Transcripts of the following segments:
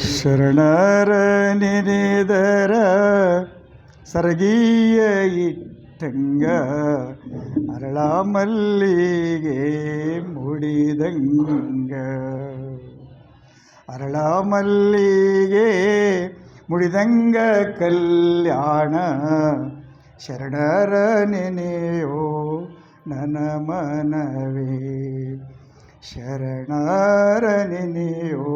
ಶರಣರ ನೆನೆದರ ಸರಗೀಯ ಇಟ್ಟಂಗ ಅರಳ ಮಲ್ಲಿಗೆ ಮುಡಿದಂಗ ಅರಳ ಮಲ್ಲಿಗೆ ಮುಡಿದಂಗ ಕಲ್ಯಾಣ ಶರಣರ ನೆನೆಯೋ ನನ್ನ ಮನವೇ ಶರಣರ ನೆನೆಯೋ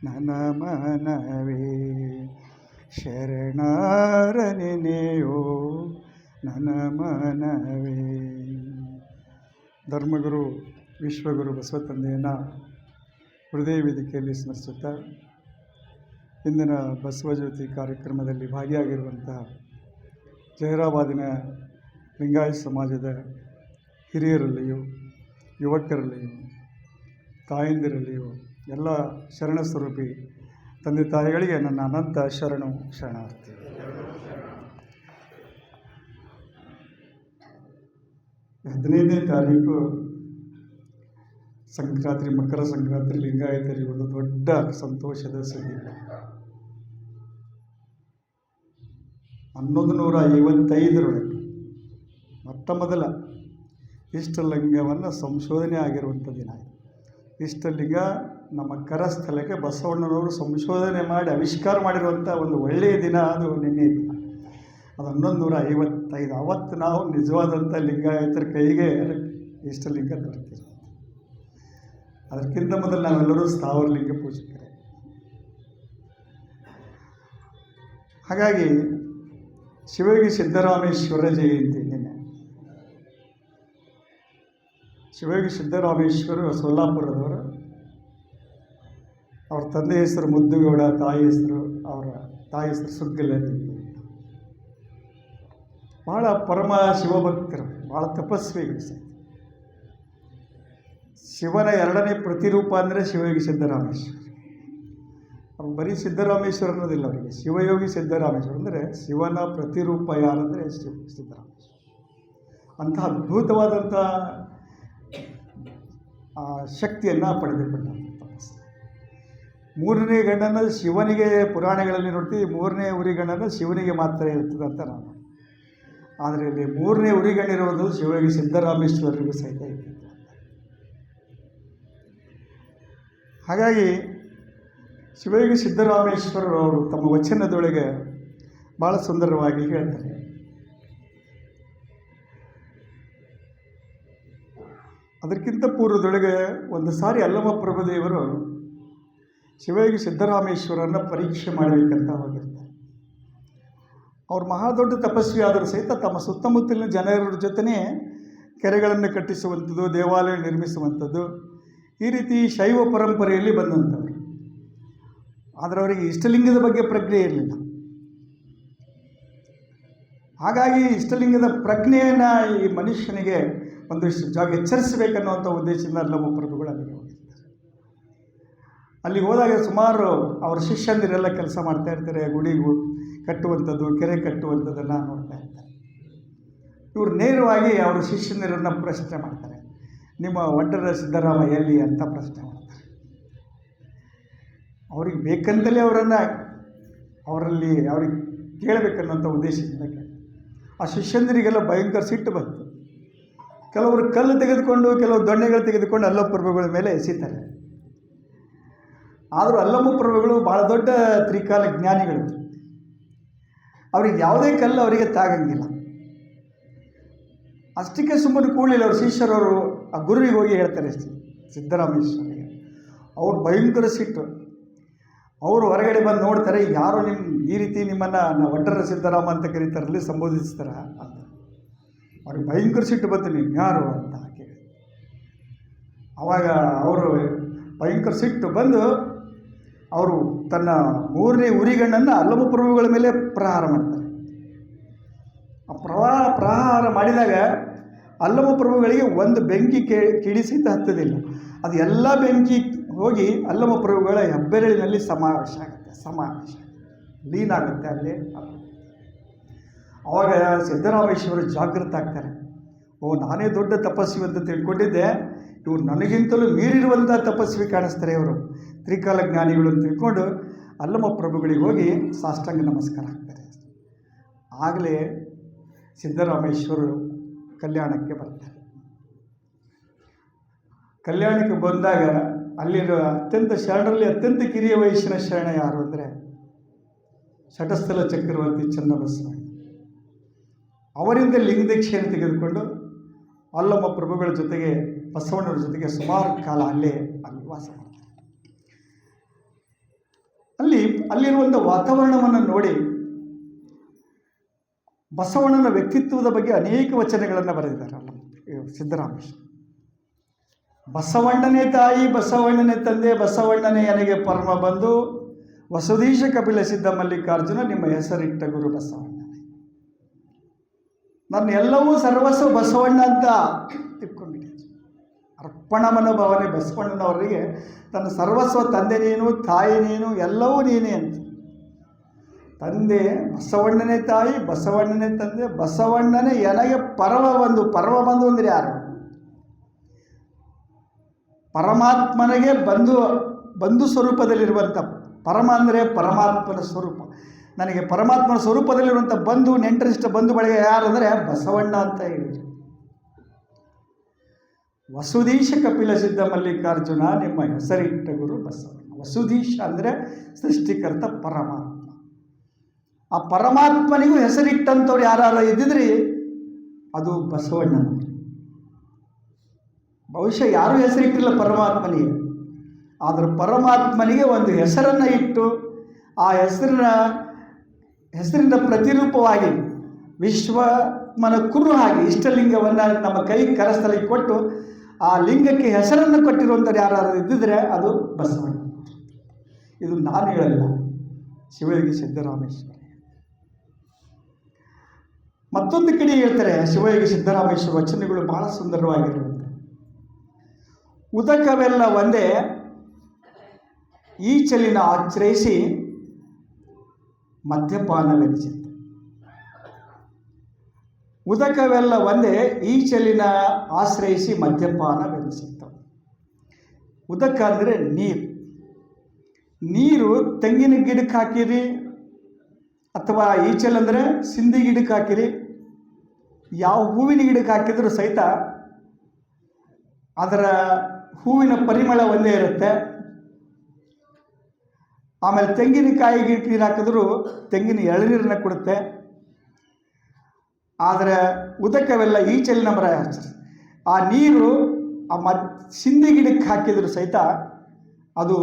ನನ್ನ ಮನವೇ ಶರಣರ ನೆನೆಯೋ ನನ್ನ ಮನವೇ. ಧರ್ಮಗುರು ವಿಶ್ವಗುರು ಬಸವ ತಂದೆಯನ್ನು ಹೃದಯ ವೇದಿಕೆಯಲ್ಲಿ ಸ್ಮರಿಸುತ್ತಾ ಇಂದಿನ ಬಸವಜ್ಯೋತಿ ಕಾರ್ಯಕ್ರಮದಲ್ಲಿ ಭಾಗಿಯಾಗಿರುವಂಥ ಜಹೀರಾಬಾದಿನ ಲಿಂಗಾಯತ ಸಮಾಜದ ಹಿರಿಯರಲ್ಲಿಯೂ ಯುವಕರಲ್ಲಿಯೂ ತಾಯಂದಿರಲ್ಲಿಯೂ ಎಲ್ಲ ಶರಣ ಸ್ವರೂಪಿ ತಂದೆ ತಾಯಿಗಳಿಗೆ ನನ್ನ ಅನಂತ ಶರಣಾರ್ಥಿ. ಹದಿನೈದನೇ ತಾರೀಕು ಸಂಕ್ರಾಂತಿ, ಮಕರ ಸಂಕ್ರಾಂತಿ ಲಿಂಗಾಯತರಿಗೆ ಒಂದು ದೊಡ್ಡ ಸಂತೋಷದ ಸುದ್ದಿ. 1155 ಮೊಟ್ಟ ಮೊದಲ ಇಷ್ಟಲಿಂಗವನ್ನು ಸಂಶೋಧನೆ ಆಗಿರುವಂಥ ದಿನ. ಇಷ್ಟಲಿಂಗ ನಮ್ಮ ಕರಸ್ಥಳಕ್ಕೆ ಬಸವಣ್ಣನವರು ಸಂಶೋಧನೆ ಮಾಡಿ ಆವಿಷ್ಕಾರ ಮಾಡಿರುವಂಥ ಒಂದು ಒಳ್ಳೆಯ ದಿನ. ಅದು ನಿನ್ನೆ ದಿನ, ಅದು 1155. ಅವತ್ತು ನಾವು ನಿಜವಾದಂಥ ಲಿಂಗಾಯತರ ಕೈಗೆ ಇಷ್ಟಲಿಂಗ ದೊರಕಿದೆ. ಅದಕ್ಕಿಂತ ಮೊದಲು ನಾವೆಲ್ಲರೂ ಸ್ಥಾವರ ಲಿಂಗ ಪೂಜಕರೇ. ಹಾಗಾಗಿ ಶಿವಯೋಗಿ ಸಿದ್ದರಾಮೇಶ್ವರ ಜಯಂತಿ ನಿನ್ನೆ. ಶಿವಯೋಗಿ ಸಿದ್ದರಾಮೇಶ್ವರ ಸೋಲಾಪುರದವರು. ಅವ್ರ ತಂದೆ ಹೆಸರು ಮುದ್ದುಗೌಡ, ಅವರ ತಾಯಿ ಹೆಸರು ಸುಗ್ಗಲದೇವಿ. ಭಾಳ ಪರಮ ಶಿವಭಕ್ತರು, ಭಾಳ ತಪಸ್ವಿಗಳು. ಶಿವನ 2ನೇ ಪ್ರತಿರೂಪ ಅಂದರೆ ಶಿವಯೋಗಿ ಸಿದ್ದರಾಮೇಶ್ವರ. ಅವ್ರು ಬರೀ ಸಿದ್ದರಾಮೇಶ್ವರ ಅನ್ನೋದಿಲ್ಲ, ಅವರಿಗೆ ಶಿವಯೋಗಿ ಸಿದ್ದರಾಮೇಶ್ವರ ಅಂದರೆ ಶಿವನ ಪ್ರತಿರೂಪ ಯಾರಂದರೆ ಸಿದ್ದರಾಮೇಶ್ವರ. ಅಂತಹ ಅದ್ಭುತವಾದಂಥ ಶಕ್ತಿಯನ್ನು ಪಡೆದುಕೊಂಡ ತಪಸ್ಸು. 3ನೇ ಗಂಡನ ಶಿವನಿಗೆ, ಪುರಾಣಗಳಲ್ಲಿ ನೋಡ್ತೀವಿ 3ನೇ ಉರಿಗಣ್ಣನ ಶಿವನಿಗೆ ಮಾತ್ರ ಇರ್ತದೆ ಅಂತ ನಾನು. ಆದರೆ ಇಲ್ಲಿ 3ನೇ ಉರಿಗಣ್ಣಿರುವುದು ಶಿವಯೋಗಿ ಸಿದ್ದರಾಮೇಶ್ವರರಿಗೂ ಸಹಿತ ಇದೆ. ಹಾಗಾಗಿ ಶಿವಯೋಗಿ ಸಿದ್ದರಾಮೇಶ್ವರರು ಅವರು ತಮ್ಮ ವಚನದೊಳಗೆ ಭಾಳ ಸುಂದರವಾಗಿ ಹೇಳ್ತಾರೆ. ಅದಕ್ಕಿಂತ ಪೂರ್ವದೊಳಗೆ ಒಂದು ಸಾರಿ ಅಲ್ಲಮ ಪ್ರಭುದೇವರು ಶಿವಯೋಗಿ ಸಿದ್ದರಾಮೇಶ್ವರನ್ನು ಪರೀಕ್ಷೆ ಮಾಡಬೇಕಂತ ಹೋಗಿರ್ತಾರೆ. ಅವ್ರು ಮಹಾ ದೊಡ್ಡ ತಪಸ್ವಿ ಆದರೂ ಸಹಿತ ತಮ್ಮ ಸುತ್ತಮುತ್ತಲಿನ ಜನರ ಜೊತೆನೇ ಕೆರೆಗಳನ್ನು ಕಟ್ಟಿಸುವಂಥದ್ದು, ದೇವಾಲಯ ನಿರ್ಮಿಸುವಂಥದ್ದು, ಈ ರೀತಿ ಶೈವ ಪರಂಪರೆಯಲ್ಲಿ ಬಂದಂಥವ್ರು. ಆದರೆ ಅವರಿಗೆ ಇಷ್ಟಲಿಂಗದ ಬಗ್ಗೆ ಪ್ರಜ್ಞೆ ಇರಲಿಲ್ಲ. ಹಾಗಾಗಿ ಇಷ್ಟಲಿಂಗದ ಪ್ರಜ್ಞೆಯನ್ನು ಈ ಮನುಷ್ಯನಿಗೆ ಒಂದಿಷ್ಟು ಎಚ್ಚರಿಸಬೇಕನ್ನುವಂಥ ಉದ್ದೇಶದಿಂದ ಅಲ್ಲಮ ಪ್ರಭುಗಳು ಅಲ್ಲಿಗೆ ಹೋಗಿರ್ತಾರೆ. ಅಲ್ಲಿಗೆ ಹೋದಾಗ ಸುಮಾರು ಅವರ ಶಿಷ್ಯಂದಿರೆಲ್ಲ ಕೆಲಸ ಮಾಡ್ತಾ ಇರ್ತಾರೆ. ಗುಡಿಗೂ ಕಟ್ಟುವಂಥದ್ದು, ಕೆರೆ ಕಟ್ಟುವಂಥದ್ದನ್ನು ನೋಡ್ತಾ ಇರ್ತಾರೆ. ಇವರು ನೇರವಾಗಿ ಅವರ ಶಿಷ್ಯಂದಿರನ್ನು ಪ್ರಶ್ನೆ ಮಾಡ್ತಾರೆ. ನಿಮ್ಮ ಒಡ್ಡರ ಸಿದ್ದರಾಮ ಎಲ್ಲಿ ಅಂತ ಪ್ರಶ್ನೆ ಮಾಡ್ತಾರೆ. ಅವ್ರಿಗೆ ಬೇಕಂತಲೇ ಅವರಲ್ಲಿ ಅವ್ರಿಗೆ ಕೇಳಬೇಕನ್ನೋಂಥ ಉದ್ದೇಶದಿಂದ ಕೇಳಿ. ಆ ಶಿಷ್ಯಂದರಿಗೆಲ್ಲ ಭಯಂಕರ ಸಿಟ್ಟು ಬಂತು. ಕೆಲವರು ಕಲ್ಲು ತೆಗೆದುಕೊಂಡು, ಕೆಲವು ದೊಣ್ಣೆಗಳು ತೆಗೆದುಕೊಂಡು ಅಲ್ಲಮ ಪ್ರಭುಗಳ ಮೇಲೆ ಎಸೀತಾರೆ. ಆದರೂ ಅಲ್ಲಮ ಪ್ರಭುಗಳು ಭಾಳ ದೊಡ್ಡ ತ್ರಿಕಾಲ ಜ್ಞಾನಿಗಳು. ಅವ್ರಿಗೆ ಯಾವುದೇ ಕಲ್ಲು ಅವರಿಗೆ ತಾಗಂಗಿಲ್ಲ. ಅಷ್ಟಕ್ಕೆ ಸುಮ್ಮನೆ ಕೂಡಲಿಲ್ಲ. ಅವ್ರ ಶಿಷ್ಯರವರು ಆ ಗುರುವಿಗೆ ಹೋಗಿ ಹೇಳ್ತಾರೆ ಸಿದ್ದರಾಮೇಶ್ವರಿಗೆ. ಅವ್ರು ಭಯಂಕರ ಸಿಟ್ಟು. ಅವರು ಹೊರಗಡೆ ಬಂದು ನೋಡ್ತಾರೆ, ಯಾರೋ ಈ ರೀತಿ ನಿಮ್ಮನ್ನು ಒಡ್ಡರ ಸಿದ್ದರಾಮ ಅಂತ ಕರೀತಾರಲ್ಲಿ ಸಂಬೋಧಿಸ್ತಾರ ಅಂತ. ಅವ್ರಿಗೆ ಭಯಂಕರ ಸಿಟ್ಟು ಬಂತು, ನೀವು ಯಾರು ಅಂತ ಕೇಳಿ. ಆವಾಗ ಅವರು ಭಯಂಕರ ಸಿಟ್ಟು ಬಂದು ಅವರು ತನ್ನ 3ನೇ ಉರಿಗಣ್ಣನ್ನು ಅಲ್ಲಮ ಪ್ರಭುಗಳ ಮೇಲೆ ಪ್ರಹಾರ ಮಾಡ್ತಾರೆ. ಆ ಪ್ರಹಾರ ಮಾಡಿದಾಗ ಅಲ್ಲಮ ಪ್ರಭುಗಳಿಗೆ ಒಂದು ಬೆಂಕಿ ಕಿಡಿ ಸಹಿತ ಹತ್ತದಿಲ್ಲ. ಅದು ಎಲ್ಲ ಬೆಂಕಿ ಹೋಗಿ ಅಲ್ಲಮ ಪ್ರಭುಗಳ ಹೆಬ್ಬೆರಳಿನಲ್ಲಿ ಸಮಾವೇಶ ಲೀನ್ ಆಗುತ್ತೆ ಅಲ್ಲಿ. ಆವಾಗ ಸಿದ್ದರಾಮೇಶ್ವರ ಜಾಗೃತ ಆಗ್ತಾರೆ. ನಾನೇ ದೊಡ್ಡ ತಪಸ್ವಿ ಅಂತ ತಿಳ್ಕೊಂಡಿದ್ದೆ, ಇವರು ನನಗಿಂತಲೂ ಮೀರಿರುವಂಥ ತಪಸ್ವಿ ಕಾಣಿಸ್ತಾರೆ, ಇವರು ತ್ರಿಕಾಲ ಜ್ಞಾನಿಗಳು ಅಂತ ತಿಳ್ಕೊಂಡು ಅಲ್ಲಮ ಪ್ರಭುಗಳಿಗೆ ಹೋಗಿ ಸಾಷ್ಟಾಂಗ ನಮಸ್ಕಾರ ಹಾಕ್ತಾರೆ. ಆಗಲೇ ಸಿದ್ದರಾಮೇಶ್ವರರು ಕಲ್ಯಾಣಕ್ಕೆ ಬರ್ತಾರೆ. ಕಲ್ಯಾಣಕ್ಕೆ ಬಂದಾಗ ಅಲ್ಲಿರೋ ಶರಣರಲ್ಲಿ ಅತ್ಯಂತ ಕಿರಿಯ ವಯಸ್ಸಿನ ಶರಣ ಯಾರು ಅಂದರೆ ಶಟಸ್ಥಲ ಚಕ್ರವರ್ತಿ ಚನ್ನಬಸವ. ಅವರಿಂದ ಲಿಂಗದೀಕ್ಷೆಯನ್ನು ತೆಗೆದುಕೊಂಡು ಅಲ್ಲಮ್ಮ ಪ್ರಭುಗಳ ಜೊತೆಗೆ ಬಸವಣ್ಣವ್ರ ಜೊತೆಗೆ ಸುಮಾರು ಕಾಲ ಅಲ್ಲಿ ವಾಸ ಮಾಡ್ತಾರೆ. ಅಲ್ಲಿರುವಂಥ ವಾತಾವರಣವನ್ನು ನೋಡಿ ಬಸವಣ್ಣನ ವ್ಯಕ್ತಿತ್ವದ ಬಗ್ಗೆ ಅನೇಕ ವಚನಗಳನ್ನು ಬರೆದಿದ್ದಾರೆ ಸಿದ್ದರಾಮೇಶ್ವರ. ಬಸವಣ್ಣನೇ ತಾಯಿ, ಬಸವಣ್ಣನೇ ತಂದೆ, ಬಸವಣ್ಣನೇ ನನಗೆ ಪರಮ ಬಂಧು, ವಸುಧೀಶ ಕಪಿಲ ಸಿದ್ಧ ಮಲ್ಲಿಕಾರ್ಜುನ ನಿಮ್ಮ ಹೆಸರಿಟ್ಟ ಗುರು ಬಸವಣ್ಣನೇ. ನನ್ನ ಎಲ್ಲವೂ ಸರ್ವಸ್ವ ಬಸವಣ್ಣ ಅಂತ ತಿಳ್ಕೊಂಡಿದ್ದೆ. ಅರ್ಪಣ ಮನೋಭಾವನೆ ಬಸವಣ್ಣನವರಿಗೆ ತನ್ನ ಸರ್ವಸ್ವ ತಂದೆ ನೀನು, ತಾಯಿ ನೀನು, ಎಲ್ಲವೂ ನೀನೇ ಅಂತ. ತಂದೆ ಬಸವಣ್ಣನೇ ತಾಯಿ, ಬಸವಣ್ಣನೇ ತಂದೆ, ಬಸವಣ್ಣನೇ ನನಗೆ ಪರಮ ಬಂಧು ಅಂದರೆ ಯಾರು? ಪರಮಾತ್ಮನಿಗೆ ಬಂಧು ಸ್ವರೂಪದಲ್ಲಿರುವಂಥ ಪರಮ ಅಂದರೆ ಪರಮಾತ್ಮನ ಸ್ವರೂಪ. ನನಗೆ ಪರಮಾತ್ಮನ ಸ್ವರೂಪದಲ್ಲಿರುವಂಥ ಬಂಧು ನೆಂಟರಿಷ್ಟ ಬಂಧು ಬಳಗ ಯಾರು ಅಂದರೆ ಬಸವಣ್ಣ ಅಂತ ಹೇಳಿದರು. ವಸುಧೀಶ ಕಪಿಲ ಸಿದ್ಧ ಮಲ್ಲಿಕಾರ್ಜುನ ನಿಮ್ಮ ಹೆಸರಿಟ್ಟ ಗುರು ಬಸವಣ್ಣ. ವಸುಧೀಶ ಅಂದರೆ ಸೃಷ್ಟಿಕರ್ತ ಪರಮಾತ್ಮ. ಆ ಪರಮಾತ್ಮನಿಗೂ ಹೆಸರಿಟ್ಟಂಥವ್ರು ಯಾರು ಇದ್ದಿದ್ರಿ ಅದು ಬಸವಣ್ಣನವರು. ಬಹುಶಃ ಯಾರೂ ಹೆಸರಿಟ್ಟಿಲ್ಲ ಪರಮಾತ್ಮನಿಗೆ, ಆದರೆ ಪರಮಾತ್ಮನಿಗೆ ಒಂದು ಹೆಸರನ್ನು ಇಟ್ಟು ಆ ಹೆಸರಿನ ಪ್ರತಿರೂಪವಾಗಿ ವಿಶ್ವಮನ ಕುರು ಹಾಗೆ ಇಷ್ಟಲಿಂಗವನ್ನು ನಮ್ಮ ಕೈ ಕರಸ್ಥಲಿಗೆ ಕೊಟ್ಟು ಆ ಲಿಂಗಕ್ಕೆ ಹೆಸರನ್ನು ಕೊಟ್ಟಿರುವಂಥವ್ರು ಯಾರು ಇದ್ದಿದ್ರೆ ಅದು ಬಸವಣ್ಣ. ಇದು ನಾನು ಹೇಳಲ್ಲ, ಶಿವಯೋಗಿ ಸಿದ್ದರಾಮೇಶ್ವರ. ಮತ್ತೊಂದು ಕಡೆ ಹೇಳ್ತಾರೆ ಶಿವಯೋಗಿ ಸಿದ್ದರಾಮೇಶ್ವರ ವಚನಗಳು ಬಹಳ ಸುಂದರವಾಗಿರುವಂಥ. ಉದಕವೆಲ್ಲ ಒಂದೇ ಈ ಚಲಿನ ಆಶ್ರಯಿಸಿ ಮದ್ಯಪಾನವೆನಿಸಿತ್ತು. ಉದಕವೆಲ್ಲ ಒಂದೇ ಈ ಚಲಿನ ಆಶ್ರಯಿಸಿ ಮದ್ಯಪಾನವೆನಿಸಿತ್ತು. ಉದಕ ಅಂದರೆ ನೀರು ತೆಂಗಿನ ಗಿಡಕ್ಕೆ ಹಾಕಿರಿ ಅಥವಾ ಈಚಲ್ ಅಂದರೆ ಸಿಂಧಿ ಗಿಡಕ್ಕೆ ಹಾಕಿರಿ, ಯಾವ ಹೂವಿನ ಗಿಡಕ್ಕೆ ಹಾಕಿದರೂ ಸಹಿತ ಅದರ ಹೂವಿನ ಪರಿಮಳ ಒಂದೇ ಇರುತ್ತೆ. ಆಮೇಲೆ ತೆಂಗಿನಕಾಯಿ ಗಿಡಕ್ಕೆ ನೀರು ಹಾಕಿದ್ರು ತೆಂಗಿನ ಎಳನೀರನ್ನ ಕೊಡುತ್ತೆ. ಆದರೆ ಉದಕವೆಲ್ಲ ಈಚಲಿನ ಮರ, ಆ ನೀರು ಸಿಂಧಿ ಗಿಡಕ್ಕೆ ಹಾಕಿದರೂ ಸಹಿತ ಅದು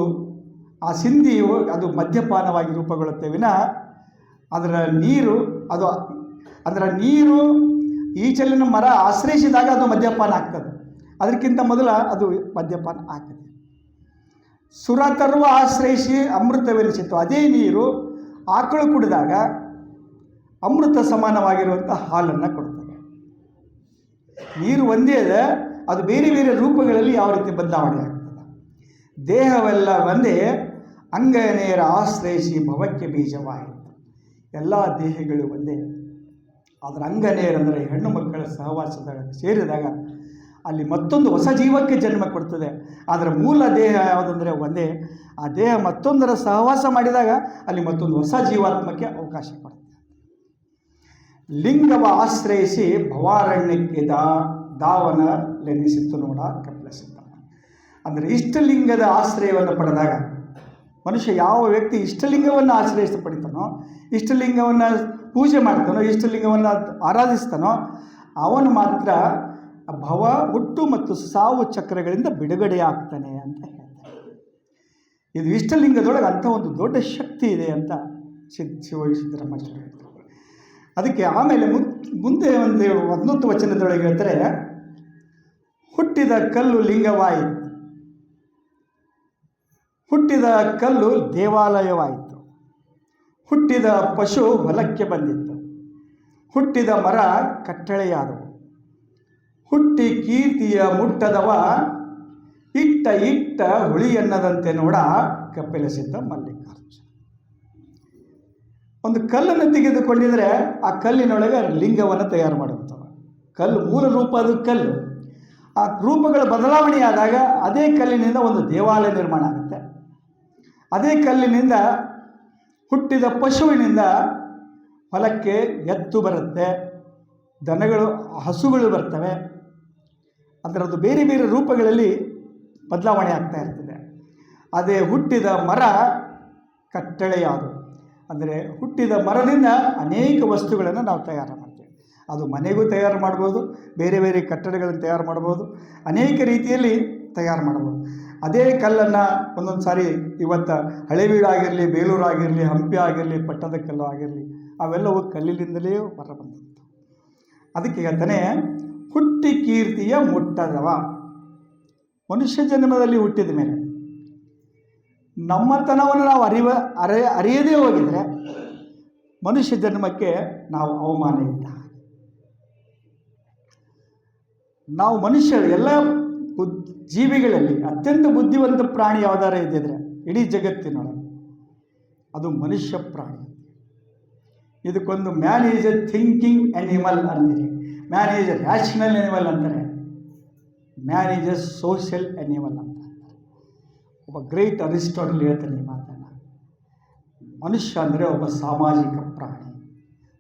ಆ ಸಿಂಧಿಯು ಅದು ಮದ್ಯಪಾನವಾಗಿ ರೂಪುಗೊಳ್ಳುತ್ತೆ ವಿನಃ ಅದರ ನೀರು ಈಚಲಿನ ಮರ ಆಶ್ರಯಿಸಿದಾಗ ಅದು ಮದ್ಯಪಾನ ಆಗ್ತದೆ. ಅದಕ್ಕಿಂತ ಮೊದಲ ಅದು ಮದ್ಯಪಾನ ಆಗ್ತದೆ. ಸುರ ತರುವ ಆಶ್ರಯಿಸಿ ಅಮೃತವೆನಿಸಿತ್ತು. ಅದೇ ನೀರು ಆಕಳು ಕುಡಿದಾಗ ಅಮೃತ ಸಮಾನವಾಗಿರುವಂಥ ಹಾಲನ್ನು ಕೊಡ್ತದೆ. ನೀರು ಒಂದೇ ಇದೆ, ಅದು ಬೇರೆ ಬೇರೆ ರೂಪಗಳಲ್ಲಿ ಯಾವ ರೀತಿ ಬದಲಾವಣೆ ಆಗ್ತದೆ. ದೇಹವೆಲ್ಲ ಒಂದೇ ಅಂಗನೇರ ಆಶ್ರಯಿಸಿ ಭವಕ್ಕೆ ಬೀಜವಾಯಿತು. ಎಲ್ಲ ದೇಹಗಳು ಒಂದೇ, ಆದರೆ ಅಂಗನೇರ ಅಂದರೆ ಹೆಣ್ಣು ಮಕ್ಕಳ ಸಹವಾಸದಾಗ ಸೇರಿದಾಗ ಅಲ್ಲಿ ಮತ್ತೊಂದು ಹೊಸ ಜೀವಕ್ಕೆ ಜನ್ಮ ಕೊಡ್ತದೆ. ಆದರೆ ಮೂಲ ದೇಹ ಯಾವುದಂದರೆ ಒಂದೇ. ಆ ದೇಹ ಮತ್ತೊಂದರ ಸಹವಾಸ ಮಾಡಿದಾಗ ಅಲ್ಲಿ ಮತ್ತೊಂದು ಹೊಸ ಜೀವಾತ್ಮಕ್ಕೆ ಅವಕಾಶ ಕೊಡುತ್ತೆ. ಲಿಂಗವ ಆಶ್ರಯಿಸಿ ಭವಾರಣ್ಯಕ್ಕೆ ದಾವನ ಲೆನಿಸಿತ್ತು ನೋಡ ಕಪಿಲ ಸಿದ್ಧ. ಅಂದರೆ ಇಷ್ಟಲಿಂಗದ ಆಶ್ರಯವನ್ನು ಪಡೆದಾಗ ಮನುಷ್ಯ, ಯಾವ ವ್ಯಕ್ತಿ ಇಷ್ಟಲಿಂಗವನ್ನು ಆಶ್ರಯಿಸಿ ಪಡಿತಾನೋ, ಇಷ್ಟಲಿಂಗವನ್ನು ಪೂಜೆ ಮಾಡ್ತಾನೋ, ಇಷ್ಟಲಿಂಗವನ್ನು ಆರಾಧಿಸ್ತಾನೋ ಅವನು ಮಾತ್ರ ಭವ ಹುಟ್ಟು ಮತ್ತು ಸಾವು ಚಕ್ರಗಳಿಂದ ಬಿಡುಗಡೆಯಾಗ್ತಾನೆ ಅಂತ ಹೇಳ್ತಾರೆ. ಇದು ಇಷ್ಟಲಿಂಗದೊಳಗೆ ಅಂಥ ಒಂದು ದೊಡ್ಡ ಶಕ್ತಿ ಇದೆ ಅಂತ ಶಿವಯೋಗಿ ಸಿದ್ದರಾಮೇಶ್ವರ ಹೇಳ್ತಾರೆ. ಅದಕ್ಕೆ ಆಮೇಲೆ ಮುಂದೆ ಒಂದು 11 ವಚನದೊಳಗೆ ಹೇಳ್ತಾರೆ, ಹುಟ್ಟಿದ ಕಲ್ಲು ಲಿಂಗವಾಯಿತು, ಹುಟ್ಟಿದ ಕಲ್ಲು ದೇವಾಲಯವಾಯಿತು, ಹುಟ್ಟಿದ ಪಶು ಹೊಲಕ್ಕೆ ಬಂದಿತ್ತು, ಹುಟ್ಟಿದ ಮರ ಕಟ್ಟಳೆಯಾದವು, ಹುಟ್ಟಿ ಕೀರ್ತಿಯ ಮುಟ್ಟದವ ಇಟ್ಟ ಹುಳಿಯನ್ನದಂತೆ ನೋಡ ಕಪಿಲ ಸಿದ್ಧ ಮಲ್ಲಿಕಾರ್ಜುನ. ಒಂದು ಕಲ್ಲನ್ನು ತೆಗೆದುಕೊಂಡಿದ್ರೆ ಆ ಕಲ್ಲಿನೊಳಗೆ ಲಿಂಗವನ್ನು ತಯಾರು ಮಾಡುತ್ತವೆ. ಕಲ್ಲು ಮೂಲ ರೂಪ, ಅದು ಕಲ್ಲು. ಆ ರೂಪಗಳ ಬದಲಾವಣೆಯಾದಾಗ ಅದೇ ಕಲ್ಲಿನಿಂದ ಒಂದು ದೇವಾಲಯ ನಿರ್ಮಾಣ ಆಗುತ್ತೆ. ಅದೇ ಕಲ್ಲಿನಿಂದ ಹುಟ್ಟಿದ ಪಶುವಿನಿಂದ ಹೊಲಕ್ಕೆ ಎತ್ತು ಬರುತ್ತೆ, ದನಗಳು ಹಸುಗಳು ಬರ್ತವೆ. ಅದರದ್ದು ಬೇರೆ ಬೇರೆ ರೂಪಗಳಲ್ಲಿ ಬದಲಾವಣೆ ಆಗ್ತಾ ಇರ್ತದೆ. ಅದೇ ಹುಟ್ಟಿದ ಮರ ಕಟ್ಟಳೆಯಾದು, ಅಂದರೆ ಹುಟ್ಟಿದ ಮರದಿಂದ ಅನೇಕ ವಸ್ತುಗಳನ್ನು ನಾವು ತಯಾರು ಮಾಡ್ತೇವೆ. ಅದು ಮನೆಗೂ ತಯಾರು ಮಾಡ್ಬೋದು, ಬೇರೆ ಬೇರೆ ಕಟ್ಟಡಗಳನ್ನು ತಯಾರು ಮಾಡ್ಬೋದು, ಅನೇಕ ರೀತಿಯಲ್ಲಿ ತಯಾರು ಮಾಡ್ಬೋದು. ಅದೇ ಕಲ್ಲನ್ನು ಒಂದೊಂದು ಸಾರಿ ಇವತ್ತು ಹಳೇಬೀಡಾಗಿರಲಿ, ಬೇಲೂರಾಗಿರಲಿ, ಹಂಪಿ ಆಗಿರಲಿ, ಪಟ್ಟದಕಲ್ಲು ಆಗಿರಲಿ, ಅವೆಲ್ಲವೂ ಕಲ್ಲಿನಿಂದಲೇ ಹೊರಬಂದಂಥ. ಅದಕ್ಕೆ ಹೇಳ್ತಾನೆ, ಹುಟ್ಟಿ ಕೀರ್ತಿಯ ಮುಟ್ಟದವ. ಮನುಷ್ಯ ಜನ್ಮದಲ್ಲಿ ಹುಟ್ಟಿದ ಮೇಲೆ ನಮ್ಮತನವನ್ನು ನಾವು ಅರಿಯದೇ ಹೋಗಿದರೆ ಮನುಷ್ಯ ಜನ್ಮಕ್ಕೆ ನಾವು ಅವಮಾನ ಇದ್ದ. ನಾವು ಮನುಷ್ಯರು ಎಲ್ಲ ಜೀವಿಗಳಲ್ಲಿ ಅತ್ಯಂತ ಬುದ್ಧಿವಂತ ಪ್ರಾಣಿ ಯಾವುದಾರ ಇದ್ದಿದ್ರೆ ಇಡೀ ಜಗತ್ತಿನೊಳಗೆ ಅದು ಮನುಷ್ಯ ಪ್ರಾಣಿ. ಇದಕ್ಕೊಂದು man is a thinking animal ಅಂತೀರಿ, man is a rational animal ಅಂತಾರೆ, man is a social animal ಅಂತ. ಒಬ್ಬ ಗ್ರೇಟ್ ಅರಿಸ್ಟಾಟಲ್ ಹೇಳ್ತಾನೆ ಈ ಮಾತನ್ನು. ಮನುಷ್ಯ ಅಂದರೆ ಒಬ್ಬ ಸಾಮಾಜಿಕ ಪ್ರಾಣಿ,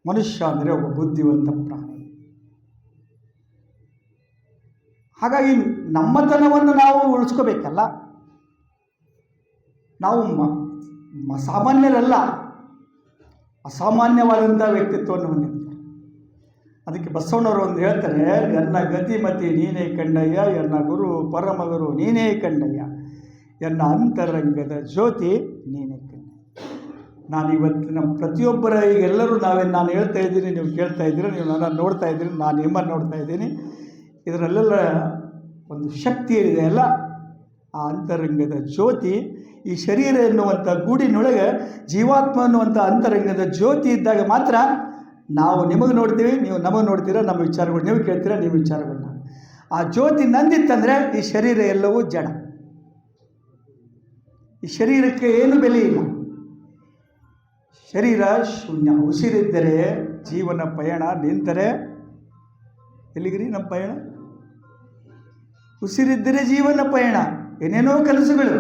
ಮನುಷ್ಯ ಅಂದರೆ ಒಬ್ಬ ಬುದ್ಧಿವಂತ ಪ್ರಾಣಿ. ಹಾಗಾಗಿ ನಮ್ಮತನವನ್ನು ನಾವು ಉಳಿಸ್ಕೋಬೇಕಲ್ಲ. ನಾವು ಸಾಮಾನ್ಯರಲ್ಲ, ಅಸಾಮಾನ್ಯವಾದಂಥ ವ್ಯಕ್ತಿತ್ವವನ್ನು ಹೊಂದಿರ್ತಾರೆ. ಅದಕ್ಕೆ ಬಸವಣ್ಣವರು ಒಂದು ಹೇಳ್ತಾರೆ, ಎನ್ನ ಗತಿಮತಿ ನೀನೇ ಕಂಡಯ್ಯ, ಎನ್ನ ಗುರು ಪರಮಗುರು ನೀನೇ ಕಂಡಯ್ಯ, ಎನ್ನ ಅಂತರಂಗದ ಜ್ಯೋತಿ ನೀನೇ ಕಂಡಯ್ಯ. ನಾನು ಇವತ್ತಿನ ಪ್ರತಿಯೊಬ್ಬರ ಎಲ್ಲರೂ ನಾನು ಹೇಳ್ತಾ ಇದ್ದೀನಿ, ನೀವು ಕೇಳ್ತಾ ಇದ್ದೀರಿ, ನೀವು ನನ್ನನ್ನು ನೋಡ್ತಾ ಇದ್ದೀರಿ, ನಾನು ನಿಮ್ಮನ್ನು ನೋಡ್ತಾ ಇದ್ದೀನಿ. ಇದರಲ್ಲೆಲ್ಲ ಒಂದು ಶಕ್ತಿ ಇದೆ ಅಲ್ಲ, ಆ ಅಂತರಂಗದ ಜ್ಯೋತಿ ಈ ಶರೀರ ಎನ್ನುವಂಥ ಗೂಡಿನೊಳಗೆ ಜೀವಾತ್ಮ ಅನ್ನುವಂಥ ಅಂತರಂಗದ ಜ್ಯೋತಿ ಇದ್ದಾಗ ಮಾತ್ರ ನಾವು ನಿಮಗೆ ನೋಡ್ತೀವಿ, ನೀವು ನಮಗೆ ನೋಡ್ತೀರಾ, ನಮ್ಮ ವಿಚಾರಗಳು ನೀವು ಕೇಳ್ತೀರಾ, ನೀವು ವಿಚಾರಗಳನ್ನ. ಆ ಜ್ಯೋತಿ ನಂದಿತ್ತಂದರೆ ಈ ಶರೀರ ಎಲ್ಲವೂ ಜಡ, ಈ ಶರೀರಕ್ಕೆ ಏನು ಬೆಲೆ ಇಲ್ಲ. ಶರೀರ ಶೂನ್ಯ. ಉಸಿರಿದ್ದರೆ ಜೀವನ ಪಯಣ, ನಿಂತರೆ ಎಲ್ಲಿಗಿರಿ ನಮ್ಮ ಪಯಣ? ಉಸಿರಿದ್ದರೆ ಜೀವನ ಪಯಣ, ಏನೇನೋ ಕೆಲಸಗಳು.